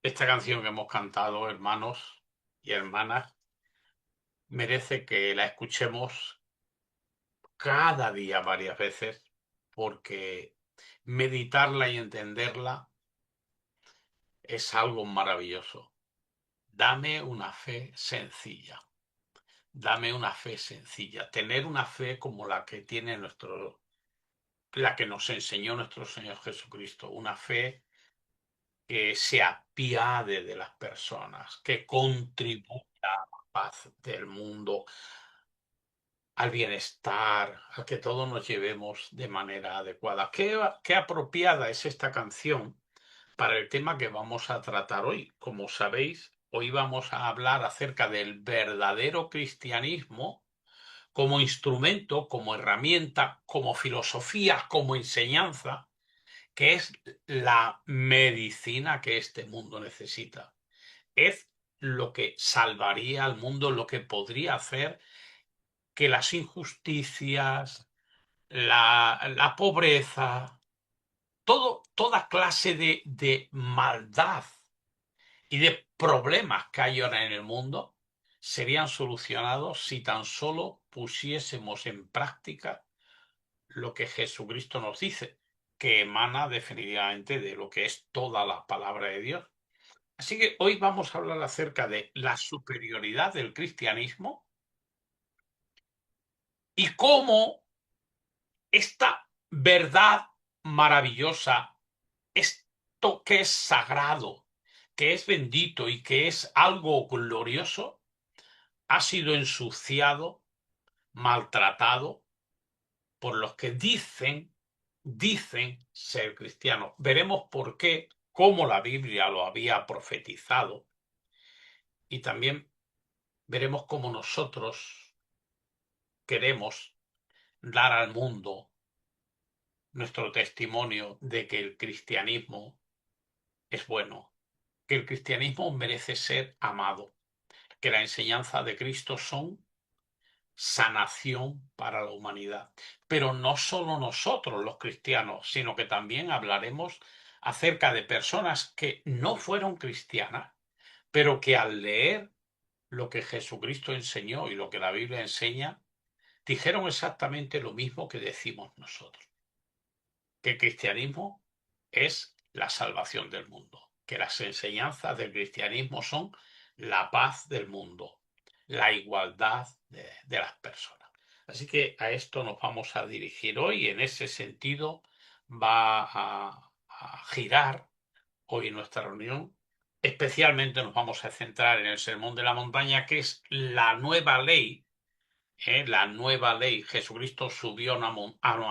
Esta canción que hemos cantado, hermanos y hermanas, merece que la escuchemos cada día varias veces, porque meditarla y entenderla es algo maravilloso. Dame una fe sencilla, dame una fe sencilla. Tener una fe como la que tiene la que nos enseñó nuestro Señor Jesucristo, una fe que se apiade de las personas, que contribuya a la paz del mundo, al bienestar, a que todos nos llevemos de manera adecuada. Qué apropiada es esta canción para el tema que vamos a tratar hoy. Como sabéis, hoy vamos a hablar acerca del verdadero cristianismo como instrumento, como herramienta, como filosofía, como enseñanza, que es la medicina que este mundo necesita. Es lo que salvaría al mundo, lo que podría hacer que las injusticias, la pobreza, toda clase de maldad y de problemas que hay ahora en el mundo serían solucionados si tan solo pusiésemos en práctica lo que Jesucristo nos dice, que emana definitivamente de lo que es toda la palabra de Dios. Así que hoy vamos a hablar acerca de la superioridad del cristianismo y cómo esta verdad maravillosa, esto que es sagrado, que es bendito y que es algo glorioso, ha sido ensuciado, maltratado por los que dicen ser cristianos. Veremos por qué, cómo la Biblia lo había profetizado, y también veremos cómo nosotros queremos dar al mundo nuestro testimonio de que el cristianismo es bueno, que el cristianismo merece ser amado, que la enseñanza de Cristo son sanación para la humanidad. Pero no solo nosotros los cristianos, sino que también hablaremos acerca de personas que no fueron cristianas, pero que al leer lo que Jesucristo enseñó y lo que la Biblia enseña, dijeron exactamente lo mismo que decimos nosotros, que el cristianismo es la salvación del mundo, que las enseñanzas del cristianismo son la paz del mundo, la igualdad de las personas. Así que a esto nos vamos a dirigir hoy y en ese sentido va a girar hoy nuestra reunión. Especialmente nos vamos a centrar en el Sermón de la Montaña, que es la nueva ley, la nueva ley. Jesucristo subió a una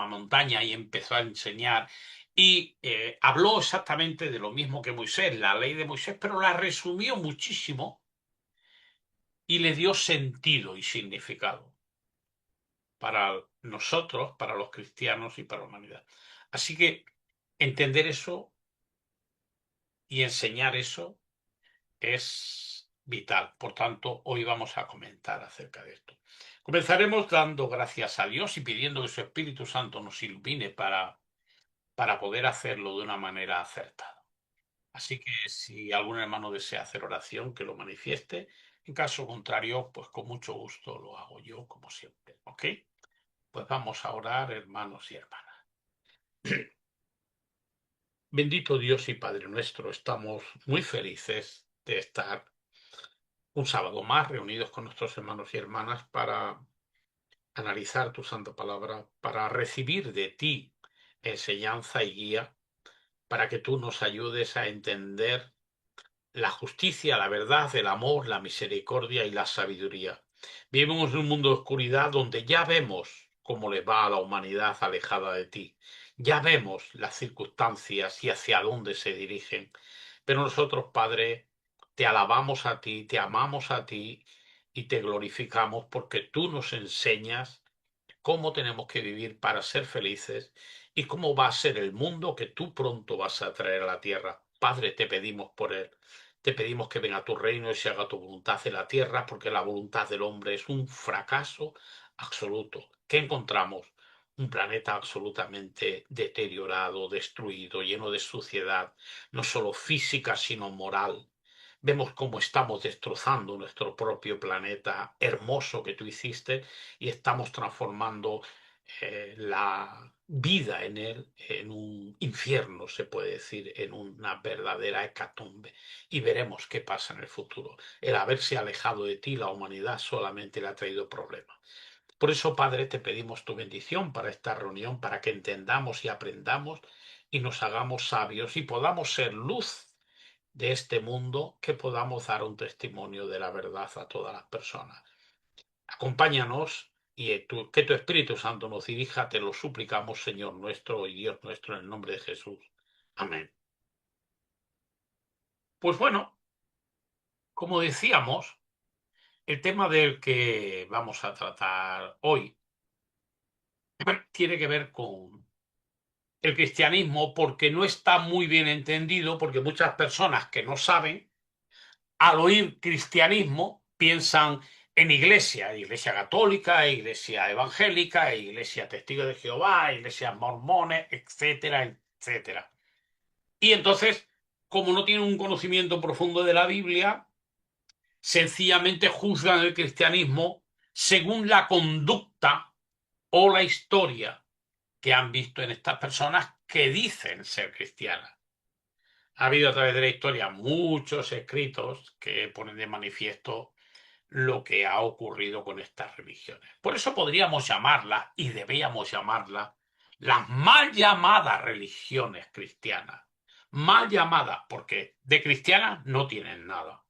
montaña y empezó a enseñar y habló exactamente de lo mismo que Moisés, la ley de Moisés, pero la resumió muchísimo y le dio sentido y significado para nosotros, para los cristianos y para la humanidad. Así que entender eso y enseñar eso es vital. Por tanto, hoy vamos a comentar acerca de esto. Comenzaremos dando gracias a Dios y pidiendo que su Espíritu Santo nos ilumine para poder hacerlo de una manera acertada. Así que si algún hermano desea hacer oración, que lo manifieste. En caso contrario, pues con mucho gusto lo hago yo, como siempre. ¿Ok? Pues vamos a orar, hermanos y hermanas. Bendito Dios y Padre nuestro, estamos muy felices de estar un sábado más reunidos con nuestros hermanos y hermanas para analizar tu santa palabra, para recibir de ti enseñanza y guía, para que tú nos ayudes a entender la justicia, la verdad, el amor, la misericordia y la sabiduría. Vivimos en un mundo de oscuridad donde ya vemos cómo le va a la humanidad alejada de ti. Ya vemos las circunstancias y hacia dónde se dirigen. Pero nosotros, Padre, te alabamos a ti, te amamos a ti y te glorificamos porque tú nos enseñas cómo tenemos que vivir para ser felices y cómo va a ser el mundo que tú pronto vas a traer a la tierra. Padre, te pedimos por él. Te pedimos que venga tu reino y se haga tu voluntad en la tierra, porque la voluntad del hombre es un fracaso absoluto. ¿Qué encontramos? un planeta absolutamente deteriorado, destruido, lleno de suciedad, no solo física, sino moral. Vemos cómo estamos destrozando nuestro propio planeta hermoso que tú hiciste y estamos transformando la vida en él en un infierno, se puede decir, en una verdadera hecatombe. Y veremos qué pasa en el futuro. El haberse alejado de ti, la humanidad solamente le ha traído problemas. Por eso, Padre, te pedimos tu bendición para esta reunión, para que entendamos y aprendamos y nos hagamos sabios y podamos ser luz de este mundo, que podamos dar un testimonio de la verdad a todas las personas. Acompáñanos y que tu Espíritu Santo nos dirija, te lo suplicamos, Señor nuestro y Dios nuestro, en el nombre de Jesús. Amén. Pues bueno, como decíamos, el tema del que vamos a tratar hoy tiene que ver con el cristianismo, porque no está muy bien entendido, porque muchas personas que no saben, al oír cristianismo, piensan en iglesia, iglesia católica, iglesia evangélica, iglesia testigo de Jehová, iglesias mormones, etcétera, etcétera. Y entonces, como no tienen un conocimiento profundo de la Biblia, sencillamente juzgan el cristianismo según la conducta o la historia que han visto en estas personas que dicen ser cristianas. Ha habido a través de la historia muchos escritos que ponen de manifiesto lo que ha ocurrido con estas religiones. Por eso podríamos llamarlas, y debíamos llamarlas, las mal llamadas religiones cristianas. Mal llamadas porque de cristianas no tienen nada.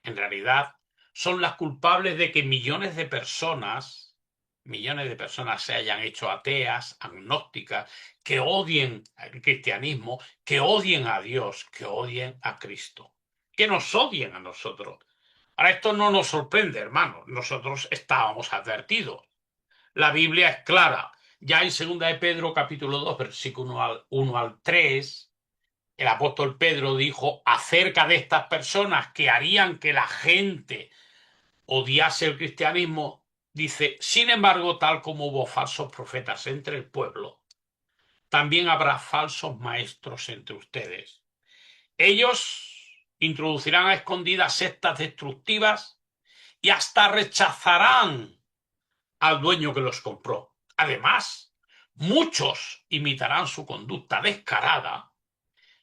En realidad son las culpables de que millones de personas se hayan hecho ateas, agnósticas, que odien el cristianismo, que odien a Dios, que odien a Cristo, que nos odien a nosotros. Ahora, esto no nos sorprende, hermano. Nosotros estábamos advertidos. La Biblia es clara. Ya en 2 de Pedro, capítulo 2, versículo 1 al 3, el apóstol Pedro dijo acerca de estas personas que harían que la gente odiase el cristianismo, dice, sin embargo, tal como hubo falsos profetas entre el pueblo, también habrá falsos maestros entre ustedes. Ellos introducirán a escondidas sectas destructivas y hasta rechazarán al dueño que los compró. Además, muchos imitarán su conducta descarada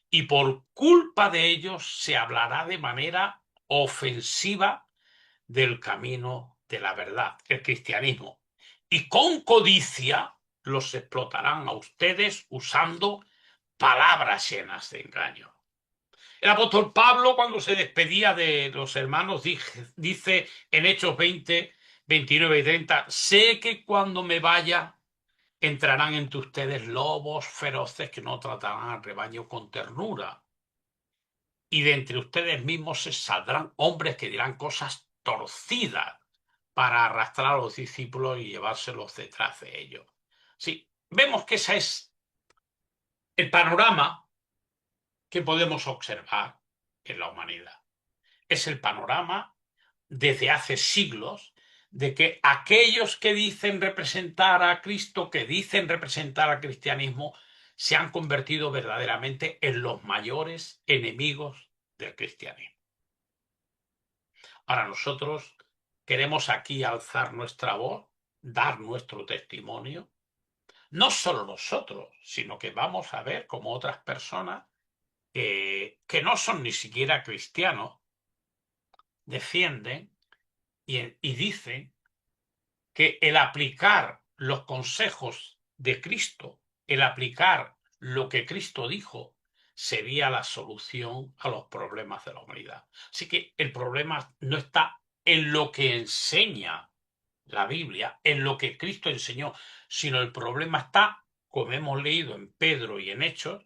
y por culpa de ellos se hablará de manera ofensiva del camino de la verdad, el cristianismo. Y con codicia los explotarán a ustedes usando palabras llenas de engaño. El apóstol Pablo, cuando se despedía de los hermanos, dice en Hechos 20, 29 y 30, sé que cuando me vaya entrarán entre ustedes lobos feroces que no tratarán al rebaño con ternura. Y de entre ustedes mismos se saldrán hombres que dirán cosas torcidas para arrastrar a los discípulos y llevárselos detrás de ellos. Sí, vemos que ese es el panorama que podemos observar en la humanidad. Es el panorama desde hace siglos de que aquellos que dicen representar a Cristo, que dicen representar al cristianismo, se han convertido verdaderamente en los mayores enemigos del cristianismo. Ahora nosotros queremos aquí alzar nuestra voz, dar nuestro testimonio, no solo nosotros, sino que vamos a ver como otras personas que no son ni siquiera cristianos, defienden y dicen que el aplicar los consejos de Cristo, el aplicar lo que Cristo dijo, sería la solución a los problemas de la humanidad. Así que el problema no está en lo que enseña la Biblia, en lo que Cristo enseñó, sino el problema está, como hemos leído en Pedro y en Hechos,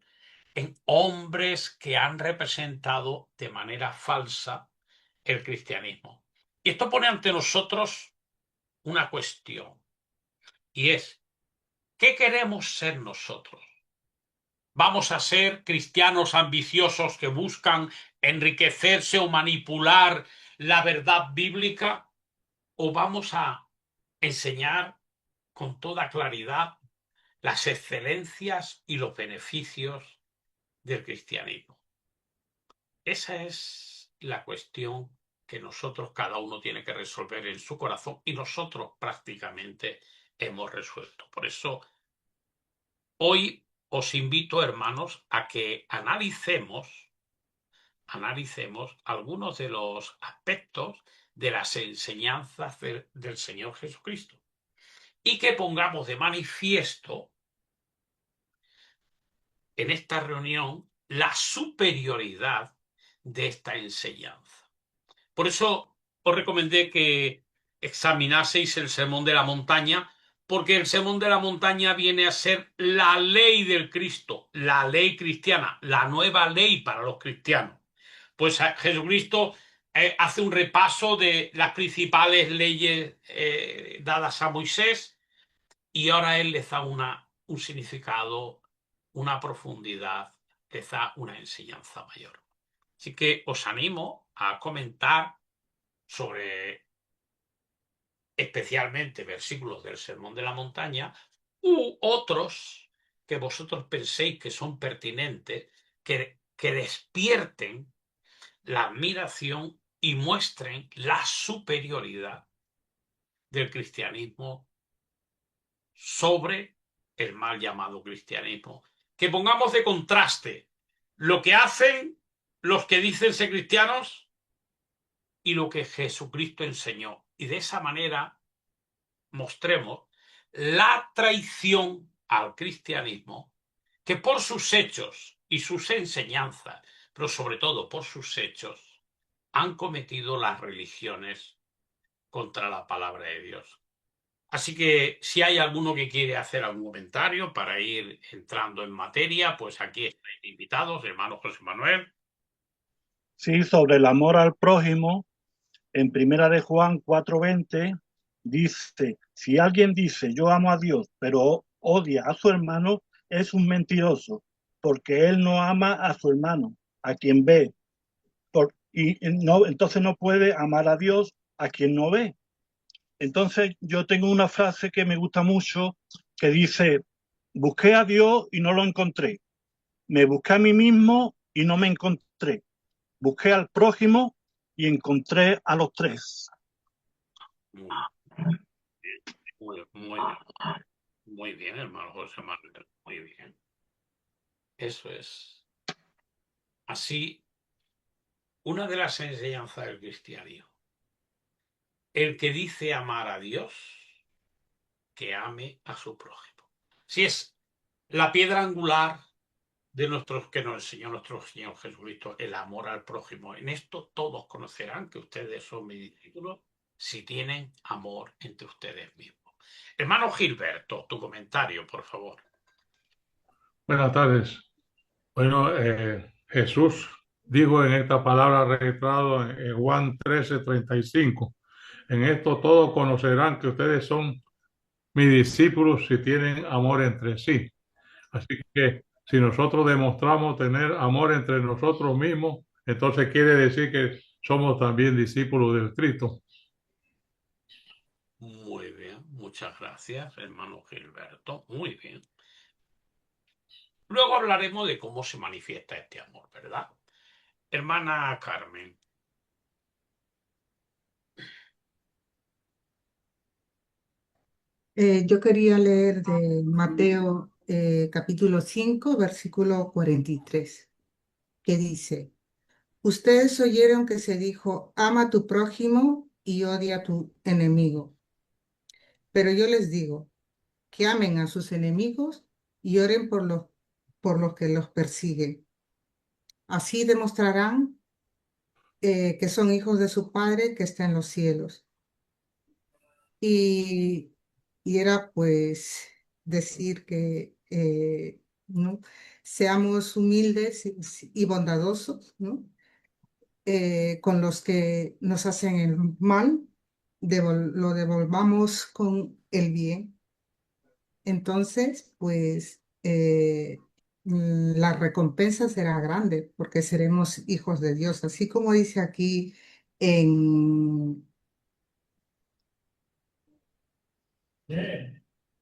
en hombres que han representado de manera falsa el cristianismo. Y esto pone ante nosotros una cuestión, y es, ¿qué queremos ser nosotros? ¿Vamos a ser cristianos ambiciosos que buscan enriquecerse o manipular la verdad bíblica? ¿O vamos a enseñar con toda claridad las excelencias y los beneficios del cristianismo. Esa es la cuestión que nosotros, cada uno tiene que resolver en su corazón, y nosotros prácticamente hemos resuelto. Por eso, hoy os invito, hermanos, a que analicemos algunos de los aspectos de las enseñanzas del Señor Jesucristo y que pongamos de manifiesto en esta reunión la superioridad de esta enseñanza. Por eso os recomendé que examinaseis el Sermón de la Montaña, porque el Sermón de la Montaña viene a ser la ley del Cristo, la ley cristiana, la nueva ley para los cristianos. Pues Jesucristo hace un repaso de las principales leyes dadas a Moisés, y ahora él les da un significado, una profundidad, les da una enseñanza mayor. Así que os animo a comentar sobre especialmente versículos del Sermón de la Montaña u otros que vosotros penséis que son pertinentes, que despierten la admiración y muestren la superioridad del cristianismo sobre el mal llamado cristianismo. Que pongamos de contraste lo que hacen los que dicen ser cristianos y lo que Jesucristo enseñó. Y de esa manera mostremos la traición al cristianismo que por sus hechos y sus enseñanzas, pero sobre todo por sus hechos, han cometido las religiones contra la palabra de Dios. Así que si hay alguno que quiere hacer algún comentario para ir entrando en materia, pues aquí estáis invitados, hermano José Manuel. Sí, sobre el amor al prójimo, en Primera de Juan 4:20 dice, si alguien dice yo amo a Dios, pero odia a su hermano, es un mentiroso, porque él no ama a su hermano, a quien ve, y no, entonces no puede amar a Dios a quien no ve. Entonces yo tengo una frase que me gusta mucho que dice, busqué a Dios y no lo encontré, me busqué a mí mismo y no me encontré, busqué al prójimo y encontré a los tres. Muy, muy bien, muy bien, hermano José Manuel, muy bien. Eso es. Así, una de las enseñanzas del cristianismo. El que dice amar a Dios, que ame a su prójimo. Si es la piedra angular de que nos enseñó nuestro Señor Jesucristo, el amor al prójimo. En esto todos conocerán que ustedes son mis discípulos si tienen amor entre ustedes mismos. Hermano Gilberto, tu comentario, por favor. Buenas tardes. Bueno, Jesús dijo en esta palabra registrado en Juan 13:35, en esto todos conocerán que ustedes son mis discípulos si tienen amor entre sí. Así que si nosotros demostramos tener amor entre nosotros mismos, entonces quiere decir que somos también discípulos del Cristo. Muy bien, muchas gracias, hermano Gilberto. Muy bien. Luego hablaremos de cómo se manifiesta este amor, ¿verdad? Hermana Carmen. Yo quería leer de Mateo capítulo 5, versículo 43, que dice, ustedes oyeron que se dijo, ama a tu prójimo y odia a tu enemigo. Pero yo les digo, que amen a sus enemigos y oren por los que los persiguen. Así demostrarán que son hijos de su Padre que está en los cielos. Y, y era pues decir que ¿no? Seamos humildes y bondadosos, ¿no? Con los que nos hacen el mal, lo devolvamos con el bien. Entonces, pues la recompensa será grande porque seremos hijos de Dios, así como dice aquí en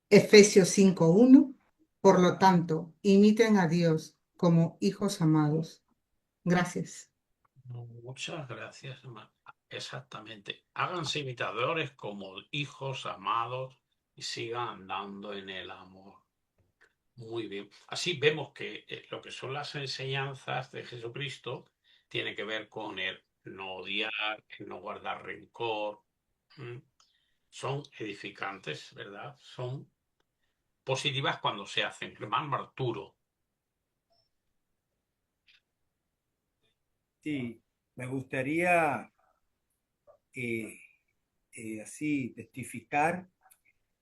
Efesios 5:1. Por lo tanto, imiten a Dios como hijos amados. Gracias. Muchas gracias, hermano. Exactamente. Háganse imitadores como hijos amados y sigan andando en el amor. Muy bien. Así vemos que lo que son las enseñanzas de Jesucristo tiene que ver con el no odiar, el no guardar rencor. ¿m? Son edificantes, ¿verdad? Son positivas cuando se hacen. Hermano Arturo. Sí, me gustaría eh, así testificar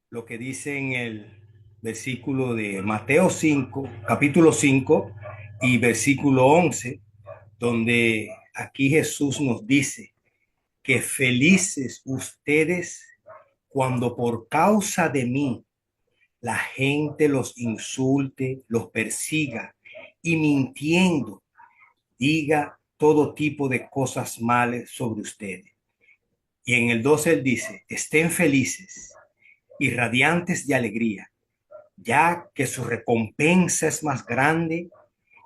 lo que dice en el versículo de Mateo 5, capítulo 5 y versículo 11, donde aquí Jesús nos dice que felices ustedes cuando por causa de mí la gente los insulte, los persiga y mintiendo diga todo tipo de cosas malas sobre ustedes. Y en el 12 él dice, estén felices y radiantes de alegría, ya que su recompensa es más grande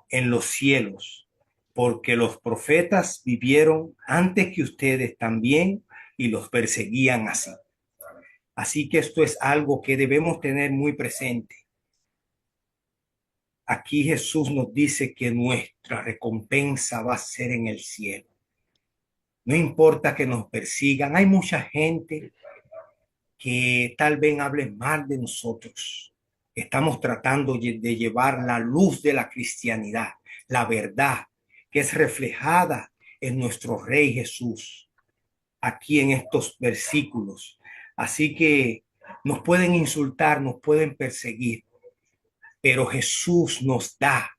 en los cielos, porque los profetas vivieron antes que ustedes también y los perseguían así. Así que esto es algo que debemos tener muy presente. Aquí Jesús nos dice que nuestra recompensa va a ser en el cielo. No importa que nos persigan, hay mucha gente que tal vez hable mal de nosotros. Estamos tratando de llevar la luz de la cristianidad, la verdad que es reflejada en nuestro Rey Jesús, aquí en estos versículos. Así que nos pueden insultar, nos pueden perseguir, pero Jesús nos da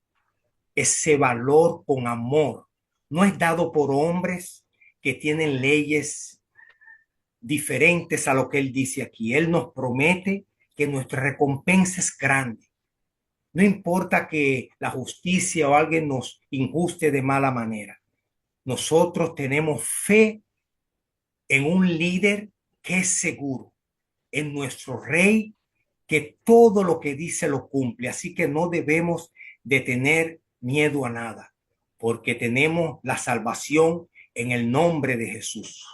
ese valor con amor. No es dado por hombres que tienen leyes diferentes a lo que él dice aquí. Él nos promete que nuestra recompensa es grande. No importa que la justicia o alguien nos injuste de mala manera. Nosotros tenemos fe en un líder que es seguro, en nuestro rey que todo lo que dice lo cumple. Así que no debemos de tener miedo a nada, porque tenemos la salvación en el nombre de Jesús.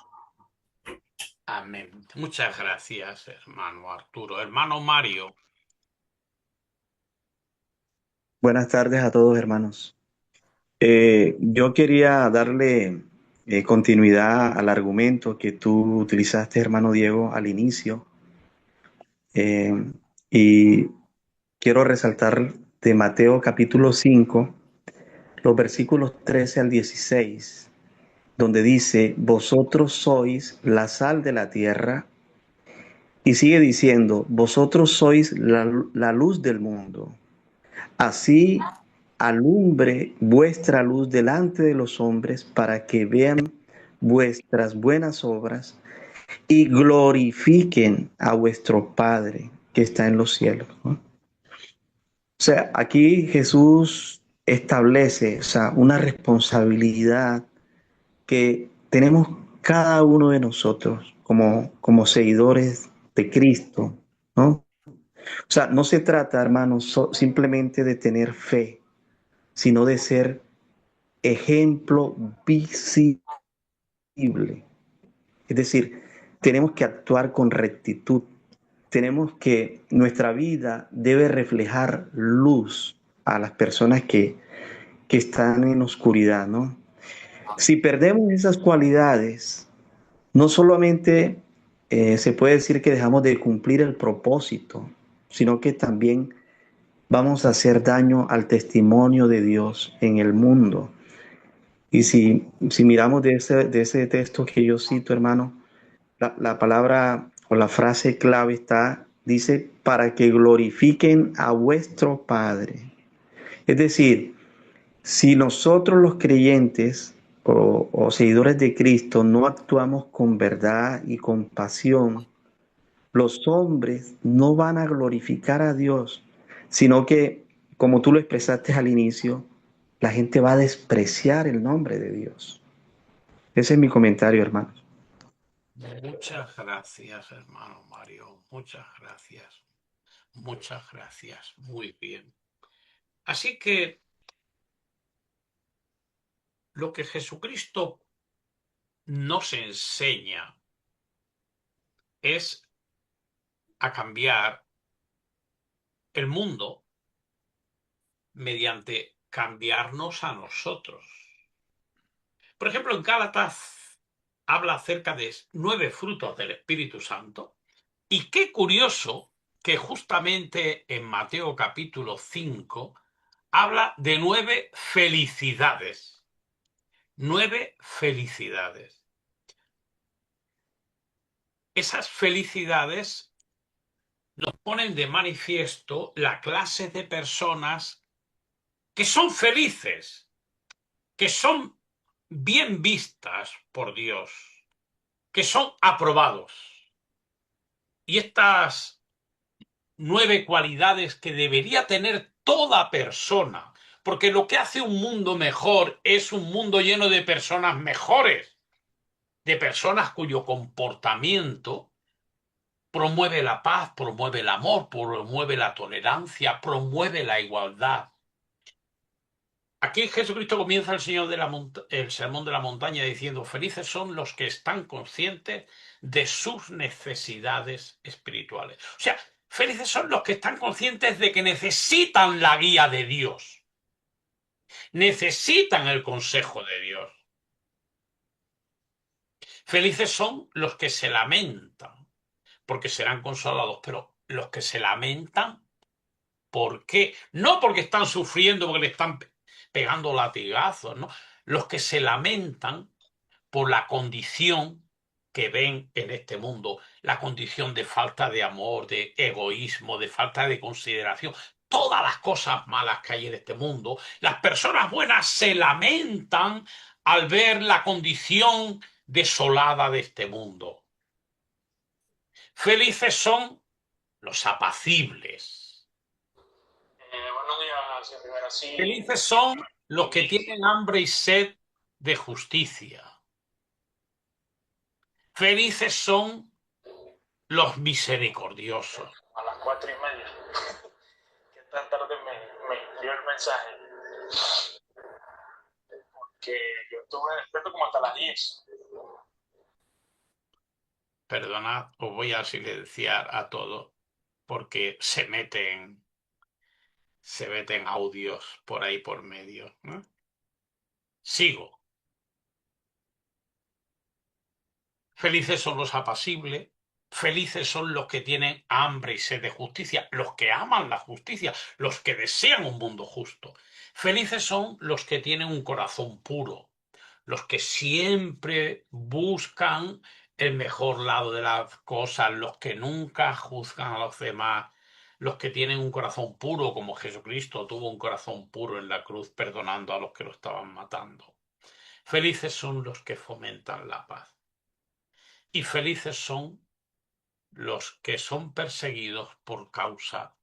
Amén. Muchas gracias, hermano Arturo. Hermano Mario. Buenas tardes a todos, hermanos. Yo quería darle continuidad al argumento que tú utilizaste, hermano Diego, al inicio. Y quiero resaltar de Mateo capítulo 5, los versículos 13 al 16, donde dice, vosotros sois la sal de la tierra. Y sigue diciendo, vosotros sois la luz del mundo. Así alumbre vuestra luz delante de los hombres para que vean vuestras buenas obras y glorifiquen a vuestro Padre que está en los cielos, ¿no? O sea, aquí Jesús establece, o sea, una responsabilidad que tenemos cada uno de nosotros como seguidores de Cristo, ¿no? O sea, no se trata, hermanos, simplemente de tener fe, sino de ser ejemplo visible. Es decir, tenemos que actuar con rectitud. Tenemos que, nuestra vida debe reflejar luz a las personas que están en oscuridad, ¿no? Si perdemos esas cualidades, no solamente se puede decir que dejamos de cumplir el propósito, sino que también vamos a hacer daño al testimonio de Dios en el mundo. Y si miramos de ese texto que yo cito, hermano, la palabra o la frase clave dice, para que glorifiquen a vuestro Padre. Es decir, si nosotros los creyentes o seguidores de Cristo no actuamos con verdad y con pasión, los hombres no van a glorificar a Dios, sino que, como tú lo expresaste al inicio, la gente va a despreciar el nombre de Dios. Ese es mi comentario, hermanos. Muchas gracias, hermano Mario. Muchas gracias. Muchas gracias. Muy bien. Así que lo que Jesucristo nos enseña es a cambiar el mundo mediante cambiarnos a nosotros. Por ejemplo, en Gálatas habla acerca de 9 frutos del Espíritu Santo. Y qué curioso que justamente en Mateo capítulo 5 habla de 9 felicidades. 9 felicidades. Esas felicidades nos ponen de manifiesto la clase de personas que son felices, que son bien vistas por Dios, que son aprobados. Y estas 9 cualidades que debería tener toda persona, porque lo que hace un mundo mejor es un mundo lleno de personas mejores, de personas cuyo comportamiento promueve la paz, promueve el amor, promueve la tolerancia, promueve la igualdad. Aquí Jesucristo comienza el Sermón de la Montaña diciendo: felices son los que están conscientes de sus necesidades espirituales. O sea, felices son los que están conscientes de que necesitan la guía de Dios, necesitan el consejo de Dios. Felices son los que se lamentan, porque serán consolados, pero los que se lamentan, ¿por qué? No porque están sufriendo, porque le están pegando latigazos, ¿no? Los que se lamentan por la condición que ven en este mundo, la condición de falta de amor, de egoísmo, de falta de consideración, todas las cosas malas que hay en este mundo. Las personas buenas se lamentan al ver la condición desolada de este mundo. Felices son los apacibles. Buenos días, señor Rivera. Sí, Felices son los que tienen hambre y sed de justicia. Felices son los misericordiosos. a las 4:30. Que tan tarde me dio el mensaje. Que yo estuve despierto como hasta las 10. Perdonad, os voy a silenciar a todos porque se meten audios por ahí por medio, ¿no? Sigo. Felices son los apacibles, felices son los que tienen hambre y sed de justicia, los que aman la justicia, los que desean un mundo justo. Felices son los que tienen un corazón puro, los que siempre buscan el mejor lado de las cosas, los que nunca juzgan a los demás, los que tienen un corazón puro, como Jesucristo tuvo un corazón puro en la cruz, perdonando a los que lo estaban matando. Felices son los que fomentan la paz. Y felices son los que son perseguidos por causa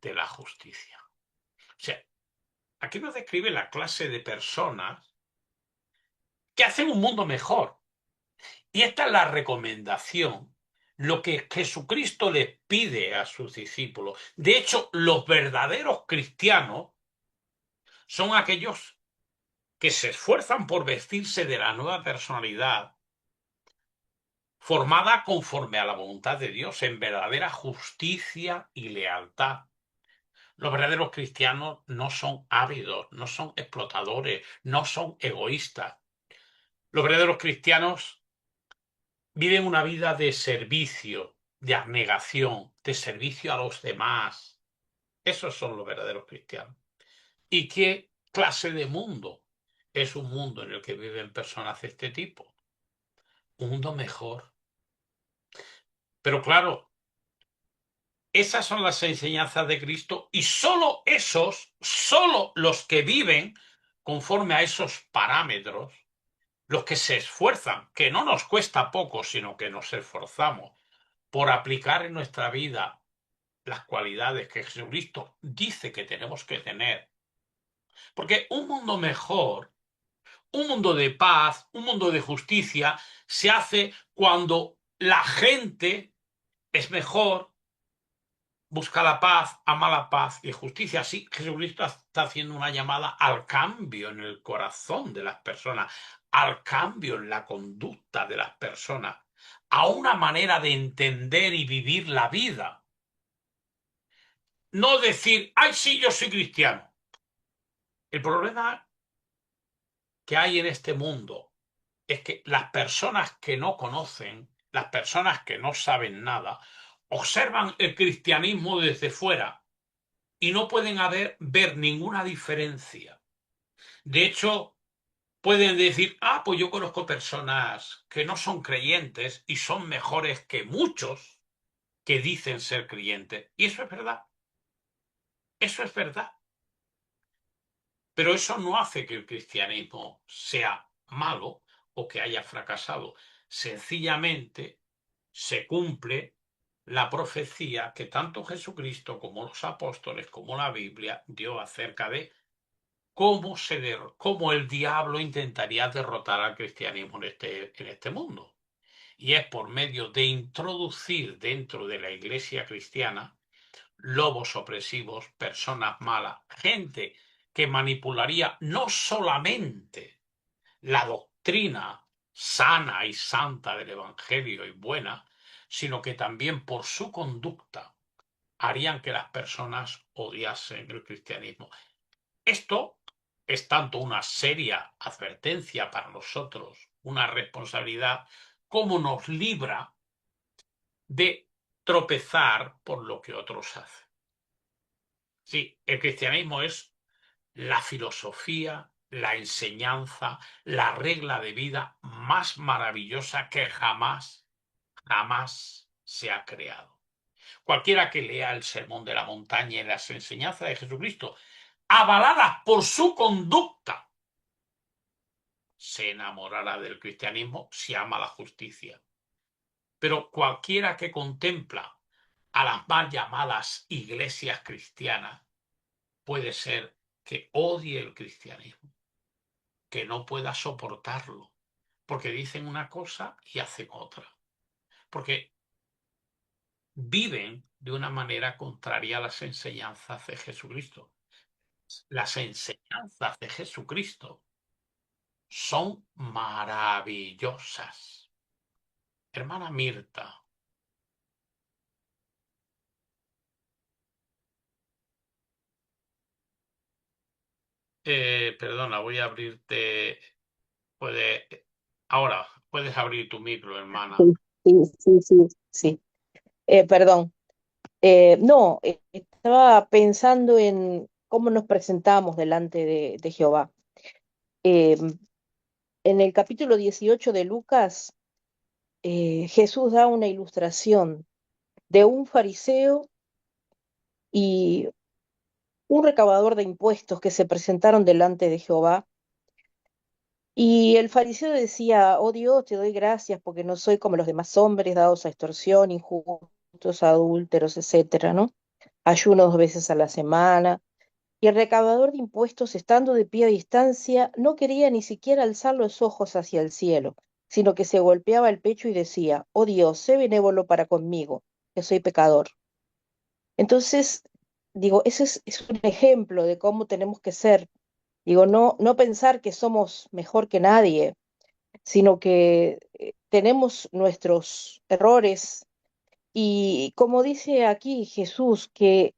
de la justicia. O sea, aquí nos describe la clase de personas que hacen un mundo mejor. Y esta es la recomendación, lo que Jesucristo les pide a sus discípulos. De hecho, los verdaderos cristianos son aquellos que se esfuerzan por vestirse de la nueva personalidad formada conforme a la voluntad de Dios, en verdadera justicia y lealtad. Los verdaderos cristianos no son ávidos, no son explotadores, no son egoístas. Los verdaderos cristianos viven una vida de servicio, de abnegación, de servicio a los demás. Esos son los verdaderos cristianos. ¿Y qué clase de mundo es un mundo en el que viven personas de este tipo? Un mundo mejor. Pero claro, esas son las enseñanzas de Cristo y solo los que viven conforme a esos parámetros, los que se esfuerzan, que no nos cuesta poco, sino que nos esforzamos por aplicar en nuestra vida las cualidades que Jesucristo dice que tenemos que tener. Porque un mundo mejor, un mundo de paz, un mundo de justicia, se hace cuando la gente es mejor, busca la paz, ama la paz y justicia. Sí, Jesucristo está haciendo una llamada al cambio en el corazón de las personas, al cambio en la conducta de las personas, a una manera de entender y vivir la vida. No decir, ay, sí, yo soy cristiano. El problema que hay en este mundo es que las personas que no conocen, las personas que no saben nada, observan el cristianismo desde fuera y no pueden ver ninguna diferencia. De hecho, pueden decir, ah, pues yo conozco personas que no son creyentes y son mejores que muchos que dicen ser creyentes. Y eso es verdad. Eso es verdad. Pero eso no hace que el cristianismo sea malo o que haya fracasado. Sencillamente se cumple la profecía que tanto Jesucristo como los apóstoles, como la Biblia, dio acerca de cómo el diablo intentaría derrotar al cristianismo en este mundo. Y es por medio de introducir dentro de la iglesia cristiana lobos opresivos, personas malas, gente que manipularía no solamente la doctrina sana y santa del Evangelio y buena, sino que también por su conducta harían que las personas odiasen el cristianismo. Esto es tanto una seria advertencia para nosotros, una responsabilidad, como nos libra de tropezar por lo que otros hacen. Sí, el cristianismo es la filosofía, la enseñanza, la regla de vida más maravillosa que jamás se ha creado. Cualquiera que lea el Sermón de la Montaña y las enseñanzas de Jesucristo, avaladas por su conducta, se enamorará del cristianismo si ama la justicia. Pero cualquiera que contempla a las mal llamadas iglesias cristianas puede ser que odie el cristianismo, que no pueda soportarlo, porque dicen una cosa y hacen otra, porque viven de una manera contraria a las enseñanzas de Jesucristo. Las enseñanzas de Jesucristo son maravillosas. Hermana Mirta, perdona, voy a abrirte. Ahora, puedes abrir tu micro, hermana. Sí. Perdón. No, estaba pensando en cómo nos presentamos delante de Jehová. Eh, en el capítulo 18 de Lucas, Jesús da una ilustración de un fariseo y un recaudador de impuestos que se presentaron delante de Jehová. Y el fariseo decía, oh Dios, te doy gracias porque no soy como los demás hombres dados a extorsión, injustos, adúlteros, etcétera, ¿no? Ayuno 2 veces a la semana. Y el recaudador de impuestos, estando de pie a distancia, no quería ni siquiera alzar los ojos hacia el cielo, sino que se golpeaba el pecho y decía, oh Dios, sé benévolo para conmigo, que soy pecador. Entonces, digo, ese es un ejemplo de cómo tenemos que ser. Digo, no pensar que somos mejor que nadie, sino que tenemos nuestros errores y como dice aquí Jesús, que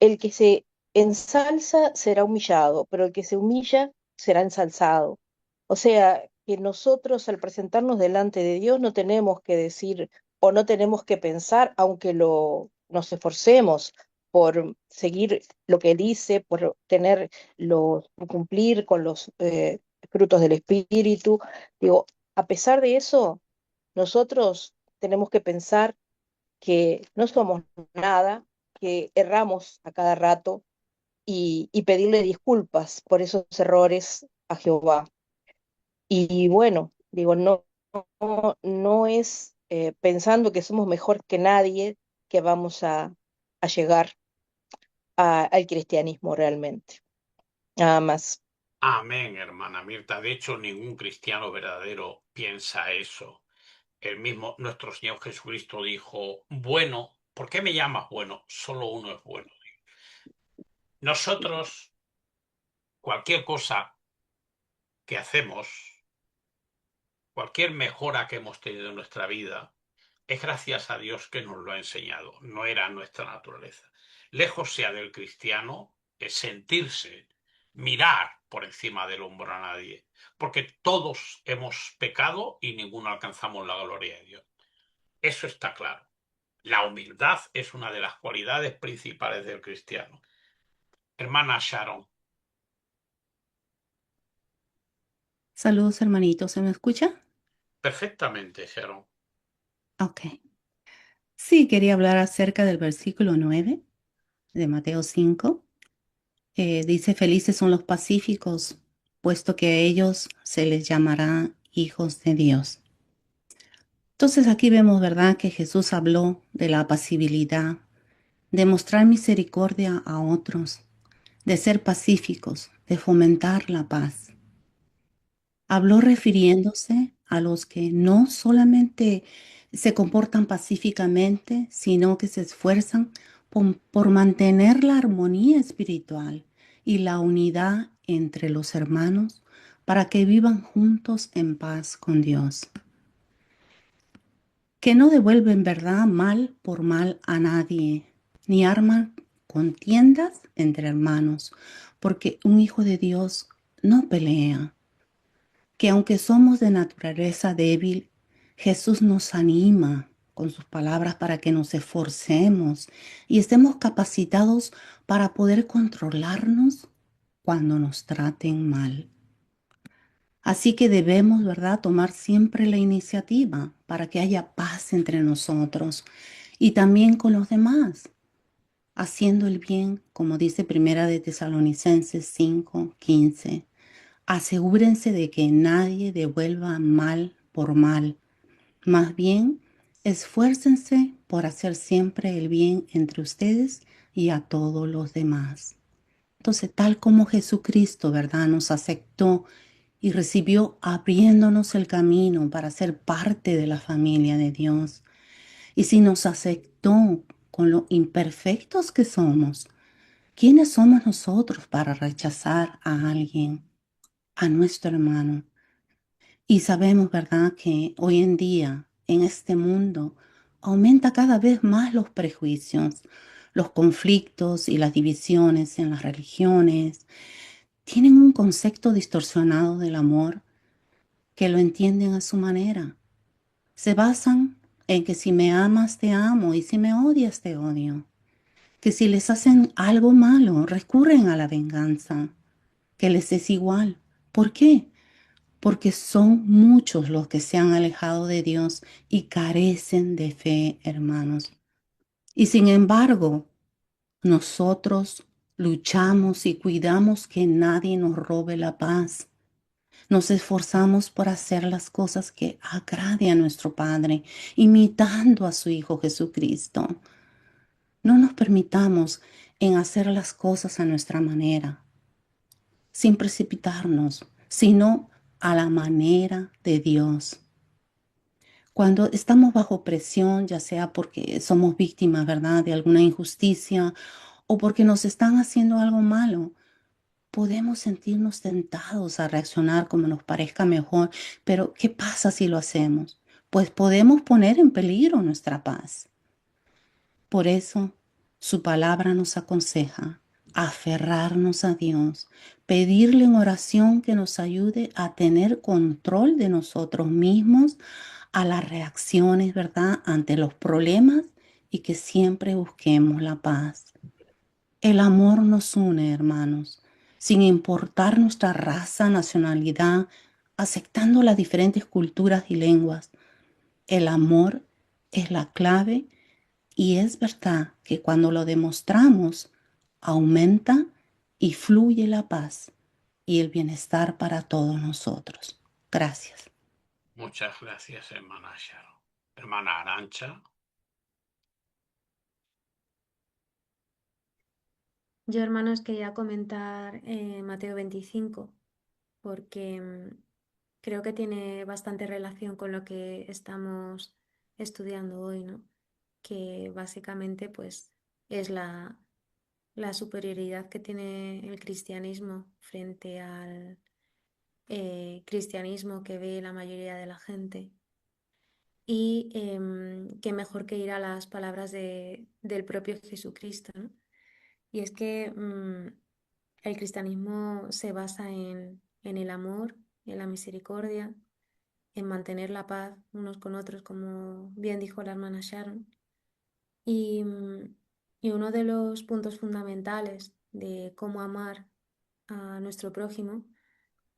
el que se ensalza será humillado, pero el que se humilla será ensalzado. O sea, que nosotros al presentarnos delante de Dios no tenemos que decir o no tenemos que pensar, aunque nos esforcemos por seguir lo que Él dice, por por cumplir con los frutos del Espíritu. Digo, a pesar de eso, nosotros tenemos que pensar que no somos nada, que erramos a cada rato y pedirle disculpas por esos errores a Jehová. Y bueno, digo, no es pensando que somos mejor que nadie que vamos a llegar al cristianismo realmente. Nada más. Amén, hermana Mirta. De hecho, ningún cristiano verdadero piensa eso. El mismo nuestro Señor Jesucristo dijo, bueno, ¿Por qué me llamas bueno? Solo uno es bueno. Nosotros, cualquier cosa que hacemos, cualquier mejora que hemos tenido en nuestra vida, es gracias a Dios que nos lo ha enseñado, no era nuestra naturaleza. Lejos sea del cristiano es sentirse, mirar por encima del hombro a nadie, porque todos hemos pecado y ninguno alcanzamos la gloria de Dios. Eso está claro. La humildad es una de las cualidades principales del cristiano. Hermana Sharon. Saludos, hermanitos. ¿Se me escucha? Perfectamente, Sharon. Ok. Sí, quería hablar acerca del versículo 9 de Mateo 5. Dice, felices son los pacíficos, puesto que a ellos se les llamará hijos de Dios. Entonces aquí vemos, ¿verdad?, que Jesús habló de la apacibilidad, de mostrar misericordia a otros, de ser pacíficos, de fomentar la paz. Habló refiriéndose a los que no solamente se comportan pacíficamente, sino que se esfuerzan por mantener la armonía espiritual y la unidad entre los hermanos para que vivan juntos en paz con Dios. Que no devuelven verdad mal por mal a nadie, ni arman contiendas entre hermanos, porque un hijo de Dios no pelea. Que aunque somos de naturaleza débil, Jesús nos anima con sus palabras para que nos esforcemos y estemos capacitados para poder controlarnos cuando nos traten mal. Así que debemos, ¿verdad?, tomar siempre la iniciativa para que haya paz entre nosotros y también con los demás, haciendo el bien, como dice Primera de Tesalonicenses 5:15. Asegúrense de que nadie devuelva mal por mal. Más bien, esfuércense por hacer siempre el bien entre ustedes y a todos los demás. Entonces, tal como Jesucristo, ¿verdad?, nos aceptó y recibió abriéndonos el camino para ser parte de la familia de Dios. Y si nos aceptó con lo imperfectos que somos, ¿quiénes somos nosotros para rechazar a alguien, a nuestro hermano? Y sabemos, ¿verdad?, que hoy en día, en este mundo, aumenta cada vez más los prejuicios, los conflictos y las divisiones en las religiones. Tienen un concepto distorsionado del amor que lo entienden a su manera. Se basan en que si me amas, te amo, y si me odias, te odio. Que si les hacen algo malo, recurren a la venganza, que les es igual. ¿Por qué? Porque son muchos los que se han alejado de Dios y carecen de fe, hermanos. Y sin embargo, nosotros luchamos y cuidamos que nadie nos robe la paz. Nos esforzamos por hacer las cosas que agrade a nuestro Padre, imitando a su Hijo Jesucristo. No nos permitamos en hacer las cosas a nuestra manera, sin precipitarnos, sino a la manera de Dios. Cuando estamos bajo presión, ya sea porque somos víctimas, ¿verdad?, de alguna injusticia o porque nos están haciendo algo malo, podemos sentirnos tentados a reaccionar como nos parezca mejor, pero ¿qué pasa si lo hacemos? Pues podemos poner en peligro nuestra paz. Por eso, su palabra nos aconseja aferrarnos a Dios, pedirle en oración que nos ayude a tener control de nosotros mismos, a las reacciones, ¿verdad?, ante los problemas y que siempre busquemos la paz. El amor nos une, hermanos, sin importar nuestra raza, nacionalidad, aceptando las diferentes culturas y lenguas. El amor es la clave y es verdad que cuando lo demostramos, aumenta y fluye la paz y el bienestar para todos nosotros. Gracias. Muchas gracias, hermana Sharon. Hermana Arancha. Yo, hermanos, quería comentar Mateo 25, porque creo que tiene bastante relación con lo que estamos estudiando hoy, ¿no? que básicamente pues es la superioridad que tiene el cristianismo frente al cristianismo que ve la mayoría de la gente. Y qué mejor que ir a las palabras del propio Jesucristo, ¿no? Y es que el cristianismo se basa en el amor, en la misericordia, en mantener la paz unos con otros, como bien dijo la hermana Sharon. Y, y uno de los puntos fundamentales de cómo amar a nuestro prójimo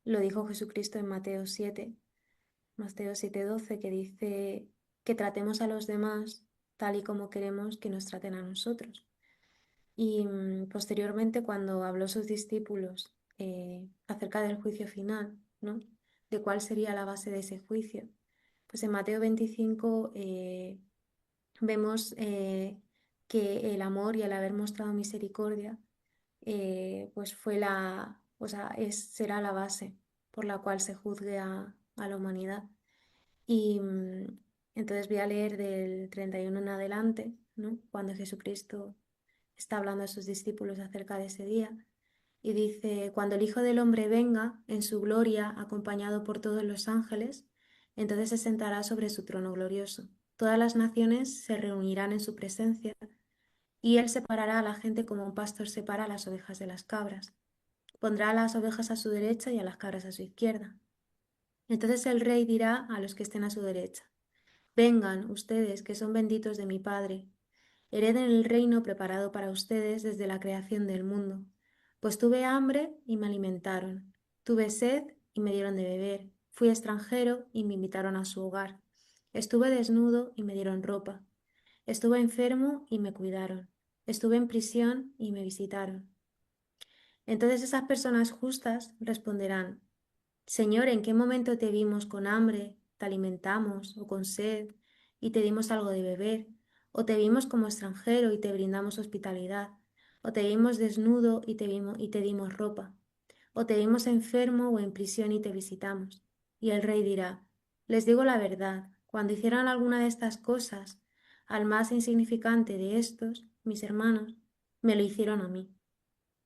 lo dijo Jesucristo en Mateo 7:12, que dice que tratemos a los demás tal y como queremos que nos traten a nosotros. Y posteriormente, cuando habló a sus discípulos acerca del juicio final, ¿no? De cuál sería la base de ese juicio, pues en Mateo 25 vemos que el amor y el haber mostrado misericordia pues será la base por la cual se juzgue a la humanidad. Y entonces voy a leer del 31 en adelante, ¿no? Cuando Jesucristo está hablando a sus discípulos acerca de ese día. Y dice, cuando el Hijo del Hombre venga en su gloria, acompañado por todos los ángeles, entonces se sentará sobre su trono glorioso. Todas las naciones se reunirán en su presencia, y él separará a la gente como un pastor separa a las ovejas de las cabras. Pondrá a las ovejas a su derecha y a las cabras a su izquierda. Entonces el rey dirá a los que estén a su derecha, vengan ustedes que son benditos de mi Padre, hereden el reino preparado para ustedes desde la creación del mundo. Pues tuve hambre y me alimentaron, tuve sed y me dieron de beber, fui extranjero y me invitaron a su hogar, estuve desnudo y me dieron ropa, estuve enfermo y me cuidaron, estuve en prisión y me visitaron. Entonces esas personas justas responderán, Señor, ¿en qué momento te vimos con hambre, te alimentamos, o con sed, y te dimos algo de beber? ¿O te vimos como extranjero y te brindamos hospitalidad? ¿O te vimos desnudo y te dimos ropa? ¿O te vimos enfermo o en prisión y te visitamos? Y el rey dirá, les digo la verdad, cuando hicieron alguna de estas cosas, al más insignificante de estos, mis hermanos, me lo hicieron a mí.